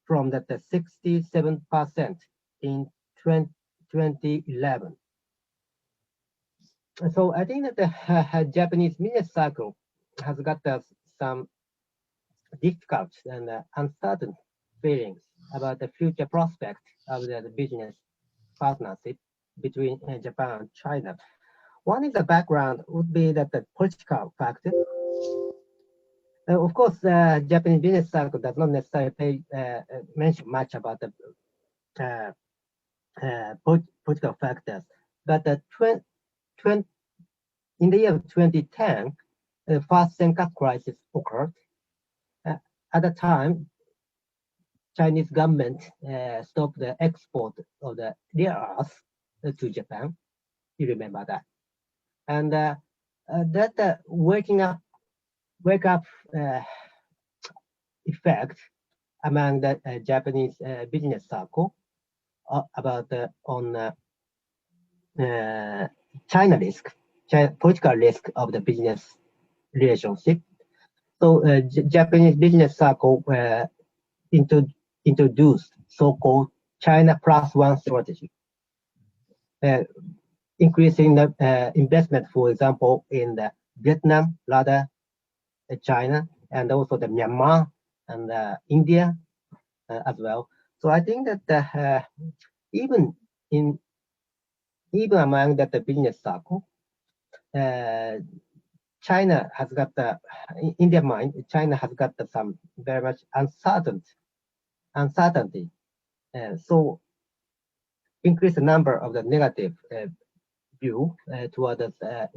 from that 67% in 2011. So I think that the Japanese business cycle has got some difficult and uncertain feelings about the future prospect of the business partnership between Japan and China. One is the background would be that the political factor. Of course, Japanese business cycle does not necessarily mention much about the political factors, but in the year 2010, the first Senkaku crisis occurred. At the time, Chinese government stopped the export of the rare earth to Japan. You remember that, and that wake up effect among the Japanese business circle about on China risk, political risk of the business relationship. So Japanese business circle introduced so-called China plus one strategy, increasing the investment, for example, in the Vietnam, rather China, and also the Myanmar and India as well. So I think that even among that the business circle, China has got in their mind, China has got some very much uncertainty. So increase the number of the negative view toward the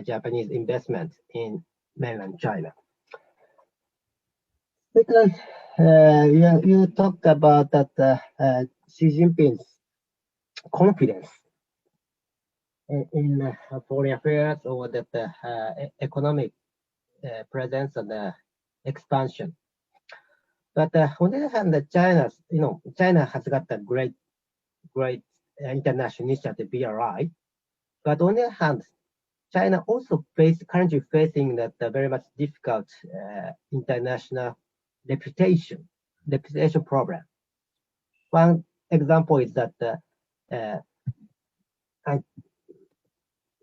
Japanese investment in mainland China. Second, you talked about that Xi Jinping's confidence in foreign affairs or that economic presence and expansion. But on the other hand, China has got a great international initiative, BRI. But on the other hand, China also currently facing that very much difficult international reputation problem. One example is that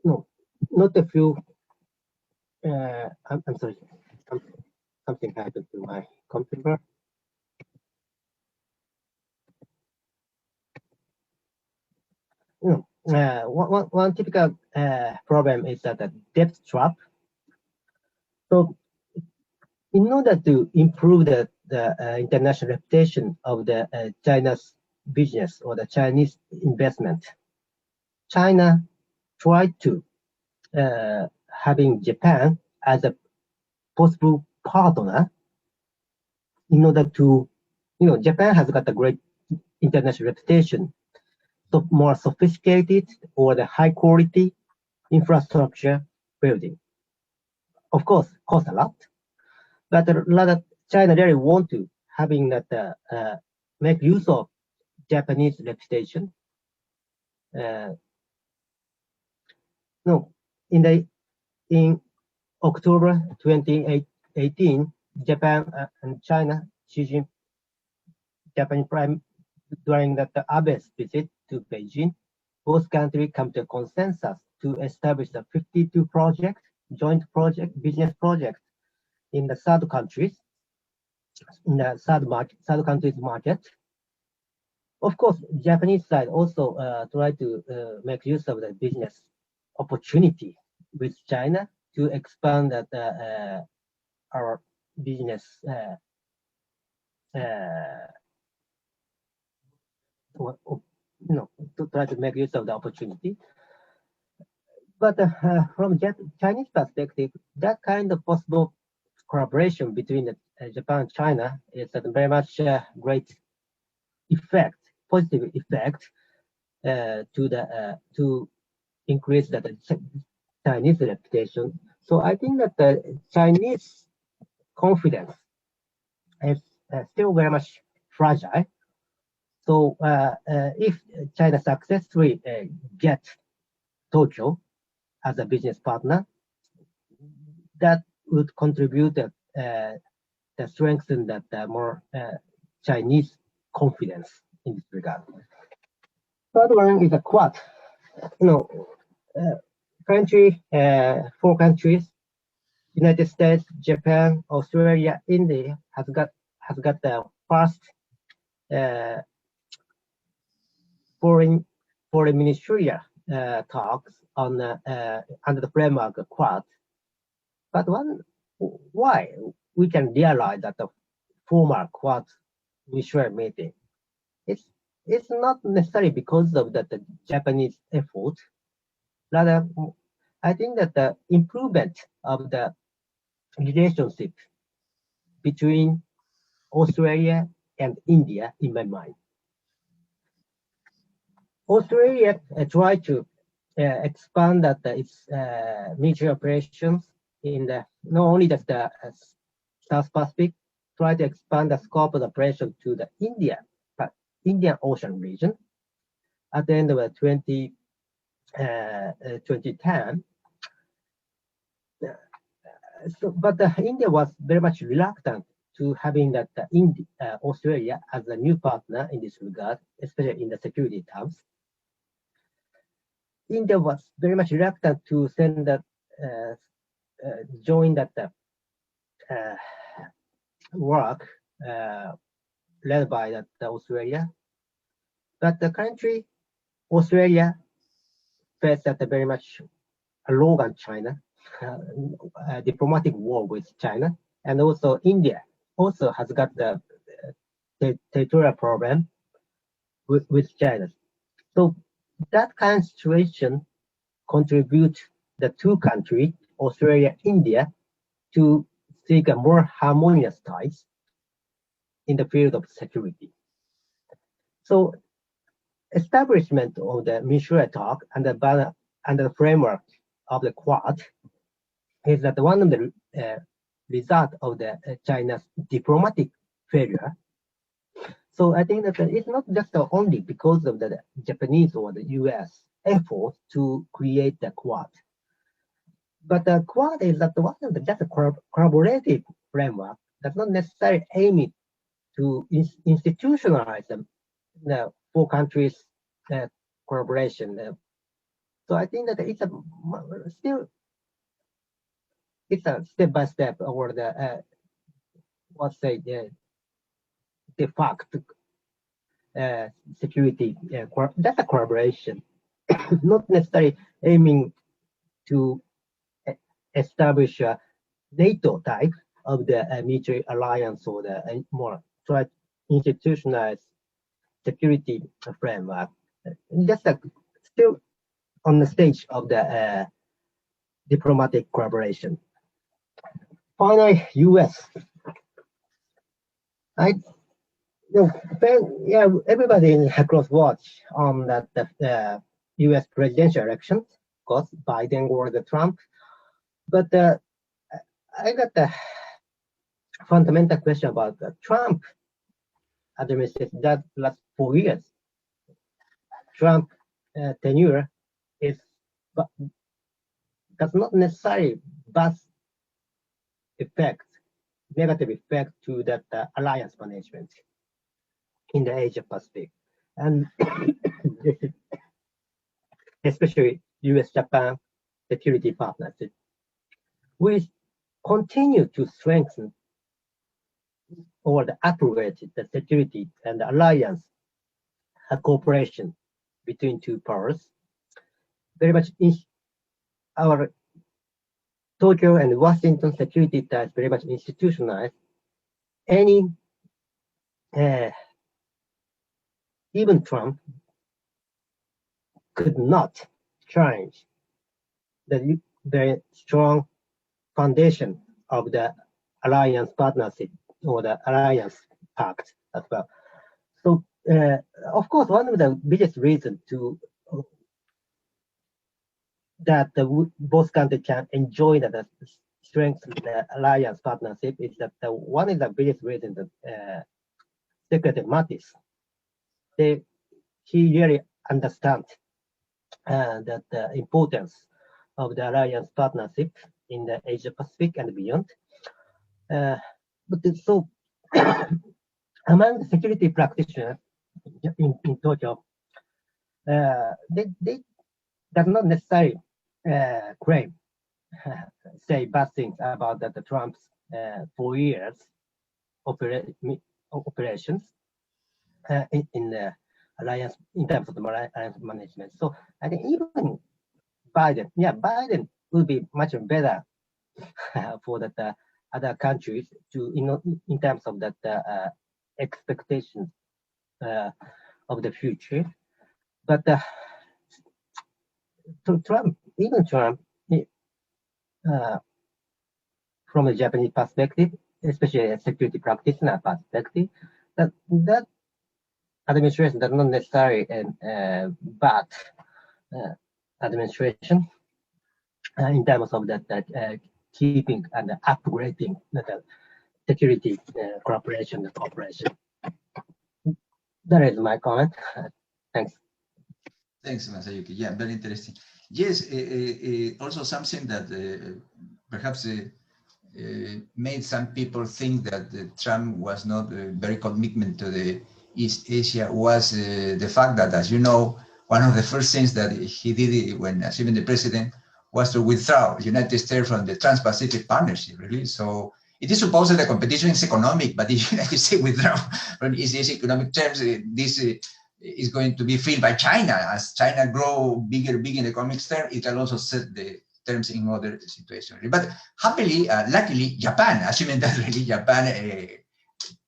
no, not a few. I'm sorry. Something happened to my computer. No, one typical problem is that the debt trap. So, in order to improve the international reputation of the China's business or the Chinese investment, China tried to having Japan as a possible partner in order to, Japan has got a great international reputation, so more sophisticated or the high quality infrastructure building. Of course, cost a lot, but a lot of China really want to having that make use of Japanese reputation. No, in October 2018, Japan and China, Japanese prime during the Abe's visit to Beijing, both countries come to a consensus to establish the 52 joint business projects in the third countries, in the third countries market. Of course, Japanese side also try to make use of the business opportunity with China to expand that our business to try to make use of the opportunity. But from Chinese perspective, that kind of possible collaboration between Japan and China is a very much great effect, positive effect to increase the Chinese reputation. So I think that the Chinese confidence is still very much fragile. So if China successfully get Tokyo as a business partner, that would contribute to strengthen that more Chinese confidence in this regard. Third one is a Quad. Four countries: United States, Japan, Australia, India has got the first foreign ministerial talks on under the framework of Quad. But why we can realize that the former Quad ministerial meeting, it's not necessarily because of the Japanese effort. Rather, I think that the improvement of the relationship between Australia and India, in my mind. Australia tried to expand that its military operations in the not only just the South Pacific, try to expand the scope of the operation to the Indian Ocean region. At the end of 2010, but India was very much reluctant to having that Australia as a new partner in this regard, especially in the security terms. India was very much reluctant to send that join that work led by that Australia, but the country Australia faced that very much arrogant China, diplomatic war with China, and also India also has got the territorial problem with China. So that kind of situation contribute the two countries, Australia, India, to seek a more harmonious ties in the field of security. So establishment of the mutual talk and the framework of the Quad is that one of the result of the China's diplomatic failure. So I think that it's not just only because of the Japanese or the US effort to create the Quad, but the Quad is that one of the just a collaborative framework that's not necessarily aiming to institutionalize the four countries collaboration So I think that it's a step by step or the let's say de facto security. That's a collaboration, not necessarily aiming to establish a NATO type of the military alliance or the more institutionalized security framework. Just still on the stage of the diplomatic collaboration. Finally, U.S. Everybody across watch on that the U.S. presidential election, of course, Biden or the Trump. But I got a fundamental question about the Trump administration that last 4 years. Trump tenure does not necessarily negative effect to that alliance management in the Asia Pacific, and especially U.S.-Japan security partnership. We continue to strengthen or upgrade the security and the alliance cooperation between two powers. Very much in our Tokyo and Washington security ties very much institutionalized. Any even Trump could not change the very strong foundation of the alliance partnership or the alliance pact as well. So, of course, one of the biggest reasons that both countries can enjoy the strength of the alliance partnership is that one of the biggest reasons that Secretary Mattis, he really understands that the importance of the alliance partnership in the Asia Pacific and beyond. But so among the security practitioners in Tokyo, they does not necessarily claim, say bad things about the Trump's 4 years operations in the alliance in terms of the alliance management. So I think even Biden will be much better for the other countries to in terms of that expectations of the future. But Trump, from a Japanese perspective, especially a security practitioner perspective, that administration does not necessarily bad administration in terms of that keeping and upgrading the security cooperation. That is my comment. Thanks. Thanks, Masayuki. Yeah, very interesting. Yes, also something that perhaps made some people think that Trump was not very commitment to the East Asia was the fact that, as you know, one of the first things that he did when assuming the president was to withdraw the United States from the Trans-Pacific Partnership, really. So it is supposed that the competition is economic, but if the United States withdraw from East Asia economic terms, this is going to be filled by China. As China grow bigger in economic terms, it can also set the terms in other situations. But happily, luckily, Japan, assuming that really Japan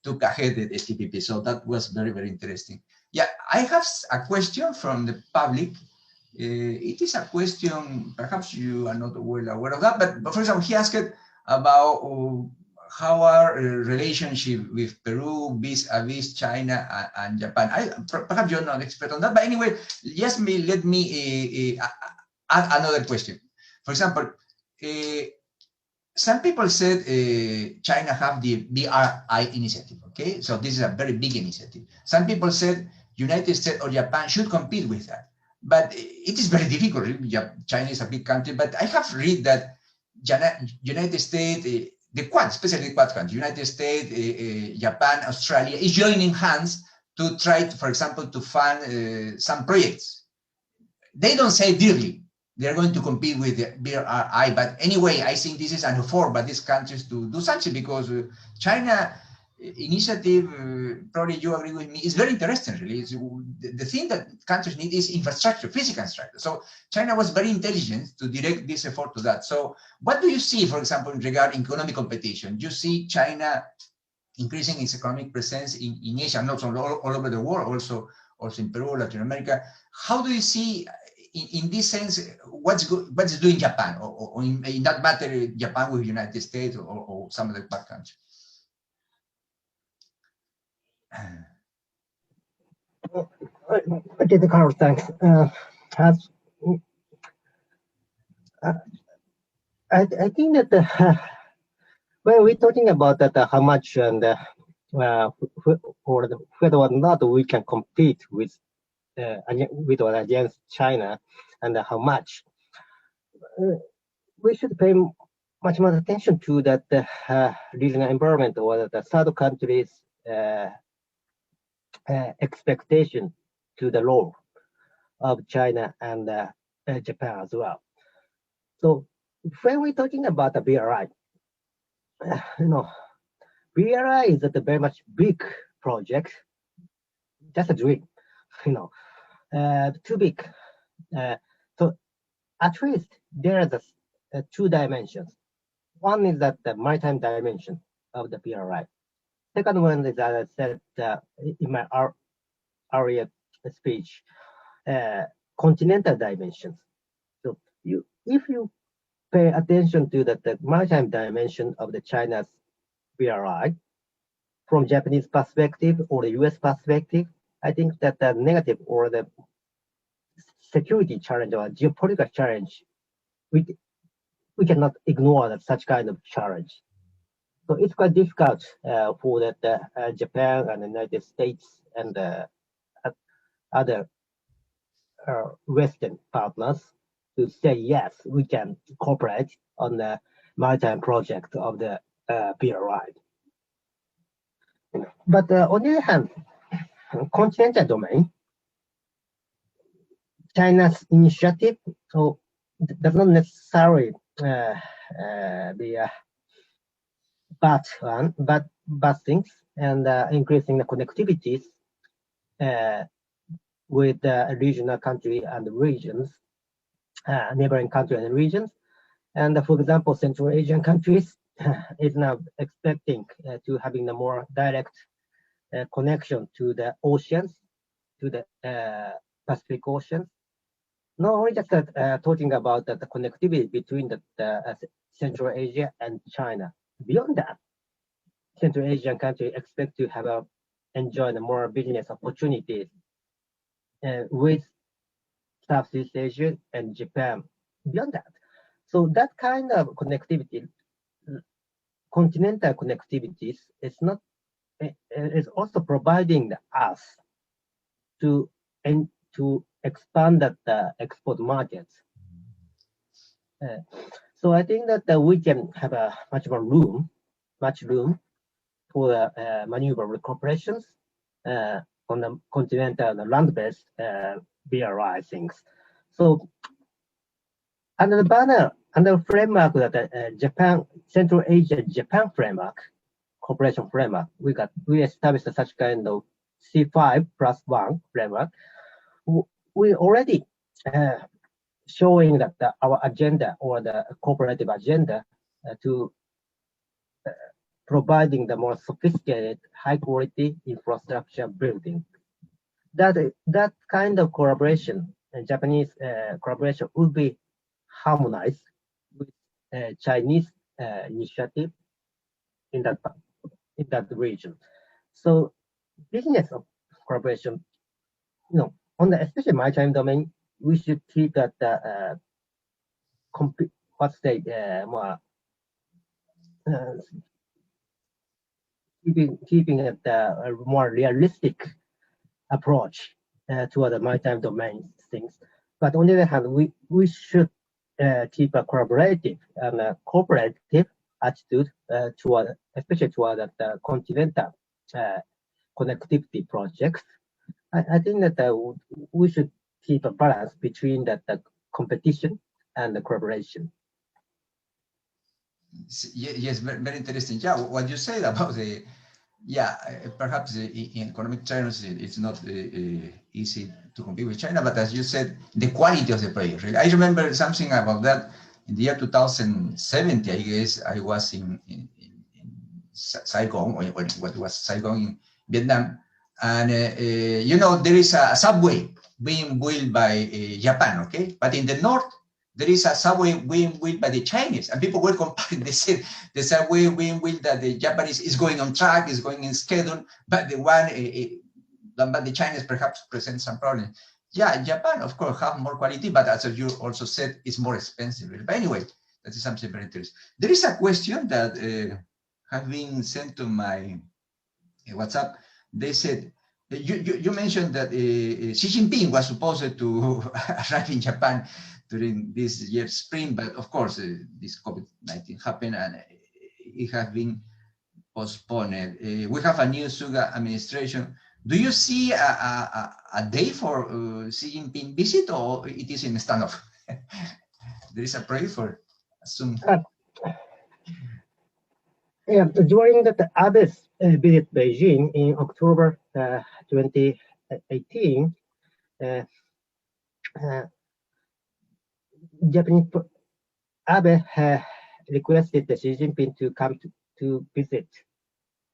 took ahead the TPP. So that was very, very interesting. Yeah, I have a question from the public. It is a question, perhaps you are not well aware of that, but for example, he asked about how our relationship with Peru vis-a-vis China and Japan. Perhaps you're not expert on that, but anyway, let me add another question. For example, some people said China have the BRI initiative, okay? So this is a very big initiative. Some people said United States or Japan should compete with that. But it is very difficult. China is a big country, but I have read that United States, the Quad, especially the Quad countries, United States, Japan, Australia, is joining hands to try, for example, to fund some projects. They don't say directly, they're going to compete with the BRI. But anyway, I think this is an effort by these countries to do something, because China initiative, probably you agree with me, is very interesting, really. The thing that countries need is infrastructure, physical infrastructure. So China was very intelligent to direct this effort to that. So what do you see, for example, in regard economic competition? You see China increasing its economic presence in Asia, not all over the world, also in Peru, Latin America. How do you see, in this sense, what's doing Japan, or in that matter, Japan with the United States or some of the bad countries? Okay, Carl, thanks. I think that when we're talking about that, how much and whether or not we can compete with or against China, and how much, we should pay much more attention to that regional environment, or the third countries' expectation to the role of China and Japan as well. So when we're talking about the BRI, BRI is a very much big project, just a dream, too big. So at least there are two dimensions. One is that the maritime dimension of the BRI. Second one is, as I said in my earlier speech, continental dimensions. So if you pay attention to the maritime dimension of the China's BRI from Japanese perspective or the US perspective, I think that the negative or the security challenge or geopolitical challenge, we cannot ignore such kind of challenge. So it's quite difficult for Japan and the United States and other Western partners to say, yes, we can cooperate on the maritime project of the BRI. But on the other hand, continental domain, China's initiative does not necessarily be a bad one, but bad things, and increasing the connectivities with the regional country and regions, neighboring country and regions. And for example, Central Asian countries is now expecting to having a more direct connection to the oceans, to the Pacific Ocean. Not only just talking about the connectivity between the Central Asia and China. Beyond that, Central Asian countries expect to have enjoy the more business opportunities with Southeast Asia and Japan. Beyond that, so that kind of connectivity, continental connectivities, is also providing us to expand the export markets. So I think that we can have much room for maneuver corporations on the continental and land-based BRI things. So under the banner, under the framework that Japan, Central Asia Japan framework, cooperation framework, we established such kind of C5+1 framework. We already showing that our agenda, or the cooperative agenda, to providing the more sophisticated, high quality infrastructure building. That kind of collaboration, Japanese collaboration, would be harmonized with Chinese initiative in that region. So business of collaboration, on the especially maritime domain, we should keep that more keeping it a more realistic approach toward the maritime domain things. But on the other hand, we should keep a collaborative and a cooperative attitude especially toward the continental connectivity projects. I think that we should keep a balance between the competition and cooperation. Yes, very interesting. Yeah, what you said about the, yeah, perhaps in economic terms, it's not easy to compete with China, but as you said, the quality of the project. Really. I remember something about that in the year 2070, I guess I was in Saigon, or what was Saigon in Vietnam. And, you know, there is a subway being built by Japan, okay? But in the north, there is a subway being built by the Chinese, and people were comparing. They said the subway being built that the Japanese is going on track, is going in schedule, but the one, but the Chinese perhaps present some problems. Yeah, Japan, of course, have more quality, but as you also said, it's more expensive. But anyway, that is something very interesting. There is a question that has been sent to my WhatsApp. They said, you mentioned that Xi Jinping was supposed to arrive in Japan during this year's spring, but of course, this COVID-19 happened and it has been postponed. We have a new Suga administration. Do you see a day for Xi Jinping visit, or it is in standoff? There is a prayer for soon. Yeah, during the Abe's visit Beijing in October 2018, Japanese Abe requested Xi Jinping to come to visit,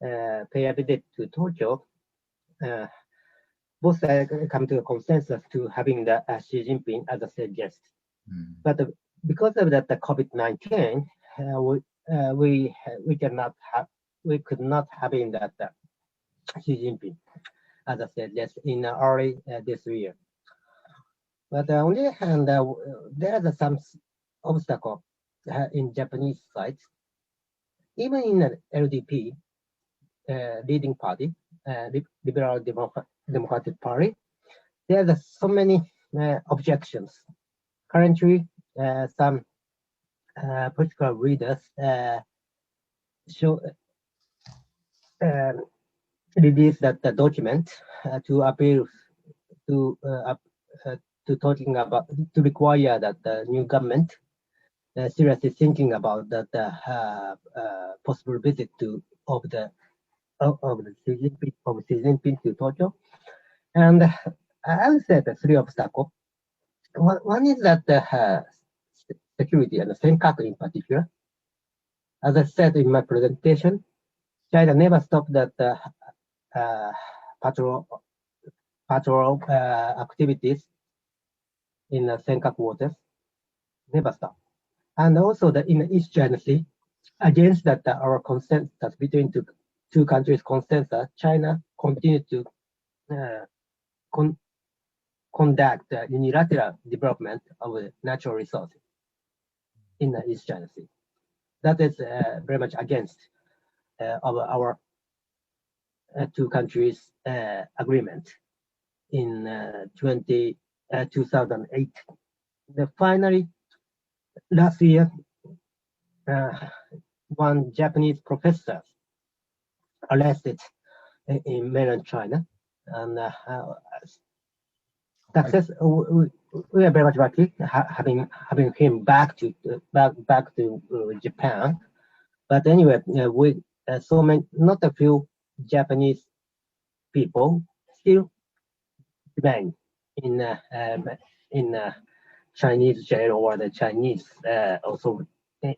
pay a visit to Tokyo. Both come to a consensus to having the Xi Jinping as a said guest. But because of that, the COVID-19, we could not having that Xi Jinping as I said yes in early this year. But on the other hand, there are some obstacle in Japanese sides, even in the LDP leading party, Liberal Democratic Party. There are so many objections. Currently, some political leaders release that the document to appeal to talking about to require that the new government seriously thinking about that possible visit of Xi Jinping to Tokyo. And I would say the three obstacles. One is that the security and the Senkaku in particular. As I said in my presentation, China never stopped that patrol activities in the Senkaku waters, never stop. And also in the East China Sea, against that our consensus between two countries consensus, China continued to conduct unilateral development of natural resources in the East China Sea. That is very much against of our two countries agreement in 2008. Finally, last year, one Japanese professor arrested in mainland China, and success. We are very much lucky having him back to Japan. But anyway, we so many, not a few Japanese people still remain in Chinese jail or the Chinese also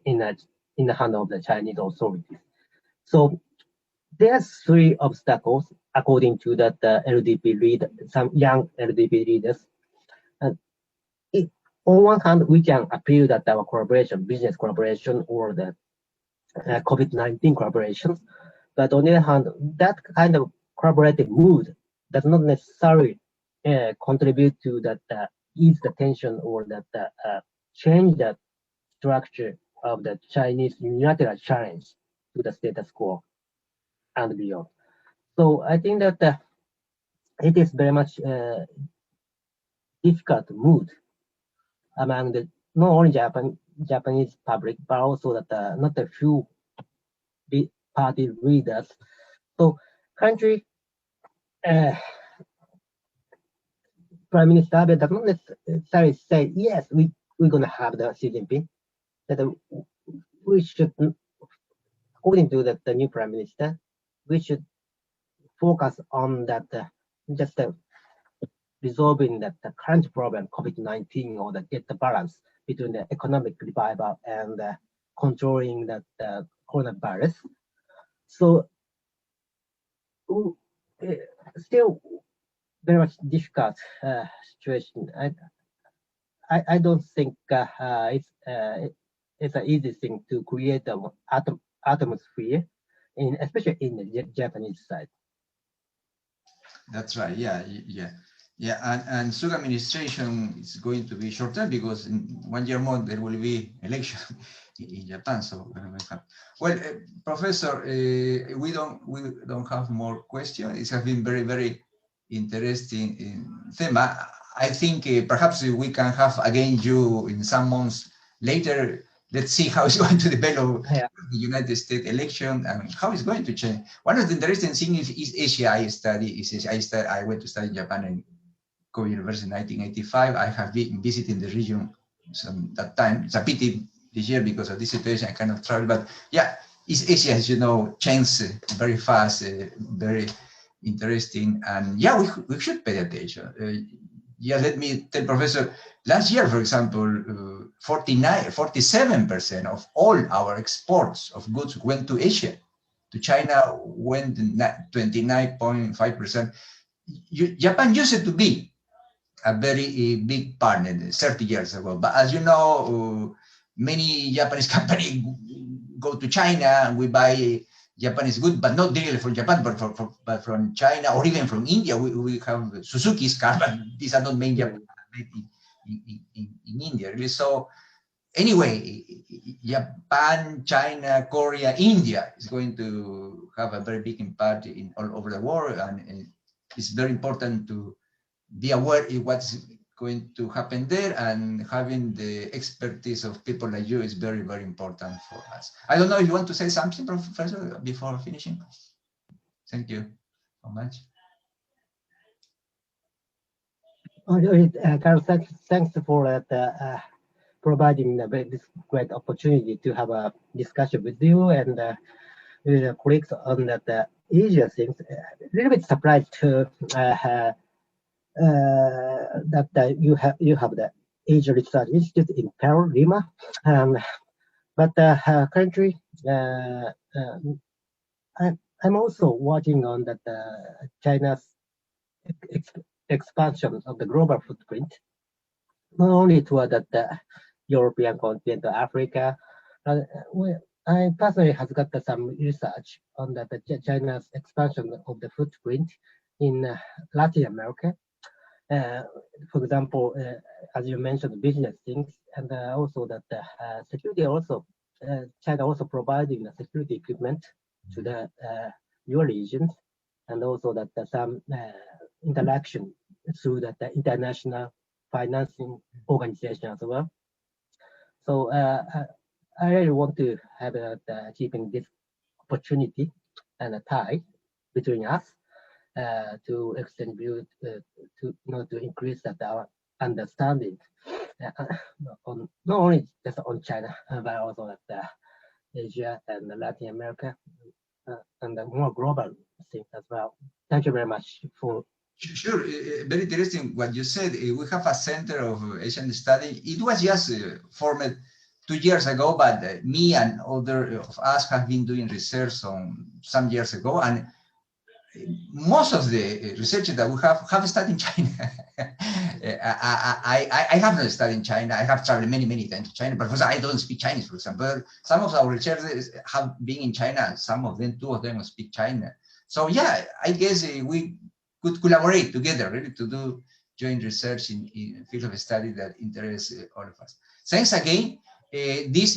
in the hand of the Chinese authorities. So there's three obstacles according to that LDP leader, some young LDP leaders. On one hand, we can appeal that our collaboration, business collaboration, or the COVID-19 collaborations, but on the other hand, that kind of collaborative mood does not necessarily contribute to that ease the tension or that change the structure of the Chinese unilateral challenge to the status quo and beyond. So I think that it is very much difficult mood among the not only Japanese public, but also that not a few party leaders. So country Prime Minister Abe does not necessarily say, yes, we we're going to have the Xi Jinping, that we should, according to the new prime minister, we should focus on that just resolving that the current problem, COVID-19, or get the balance between the economic revival and controlling the coronavirus. So still very much difficult situation. I don't think it's an easy thing to create an atmosphere, especially in the Japanese side. That's right. Yeah. And Suga administration is going to be short term because in 1 year more there will be election in Japan. So well, Professor, we don't have more questions. It has been very interesting theme. I think perhaps we can have again you in some months later. Let's see how it's going to develop the United States election and how it's going to change. One of the interesting things is Asia. I went to study in Japan in Kobe University in 1985. I have been visiting the region that time. It's a pity this year because of this situation I cannot travel. But yeah, East Asia, as you know, changes very fast, very interesting. And yeah, we should pay attention. Yeah, let me tell Professor, last year, for example, 47% of all our exports of goods went to Asia. To China went 29.5%. Japan used to be a very big partner 30 years ago. But as you know, many Japanese companies go to China and we buy Japanese goods, but not directly from Japan, but from China or even from India. We have Suzuki's cars, but these are not made in India, really. So anyway, Japan, China, Korea, India is going to have a very big impact all over the world, and it's very important to be aware of what's going to happen there, and having the expertise of people like you is very important for us. I don't know if you want to say something, Professor, before finishing. Thank you so much. Carlos, thanks for providing this great opportunity to have a discussion with you and with the colleagues on the Asia things. A little bit surprised to that you have the Asia Research Institute in Peru, Lima, but currently I'm also working on that China's expansion of the global footprint, not only toward the European continent or Africa. I personally have got some research on that China's expansion of the footprint in Latin America. For example, as you mentioned, business things, and also that security also, China also providing the security equipment to the your regions, and also that some interaction through the international financing organization as well. So I really want to have keeping this opportunity and a tie between us to extend view to increase our understanding on not only just on China but also at Asia and Latin America and the more global things as well. Thank you very much for. Sure, very interesting what you said. We have a Center of Asian Study. It was just formed 2 years ago, but me and other of us have been doing research some years ago, and most of the research that we have studied in China. I have not studied in China. I have traveled many times to China, but for example, I don't speak Chinese, for example. Some of our researchers have been in China. Some of them, 2 of them, speak China. So yeah, I guess we could collaborate together, really, to do joint research in field of study that interests all of us. Thanks again. This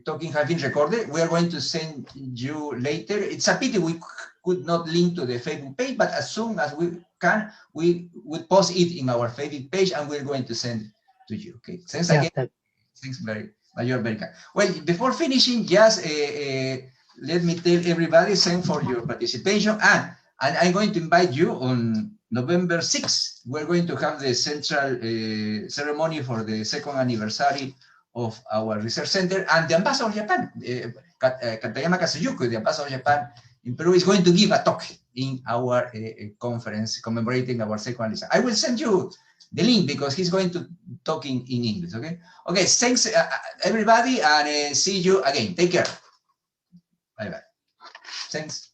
talking has been recorded. We are going to send you later. It's a pity we could not link to the Facebook page, but as soon as we can, we would post it in our Facebook page, and we're going to send it to you. Okay. Thanks again. Thanks very much. You're very kind. Well, before finishing, just let me tell everybody, thanks for your participation, and I'm going to invite you on November 6th, we're going to have the central ceremony for the second anniversary of our research center, and the ambassador of Japan, Katayama Kazuyuki, the ambassador of Japan in Peru, is going to give a talk in our conference commemorating our second anniversary. I will send you the link because he's going to talk in English, okay? Okay, thanks everybody, and see you again. Take care. Bye-bye. Thanks.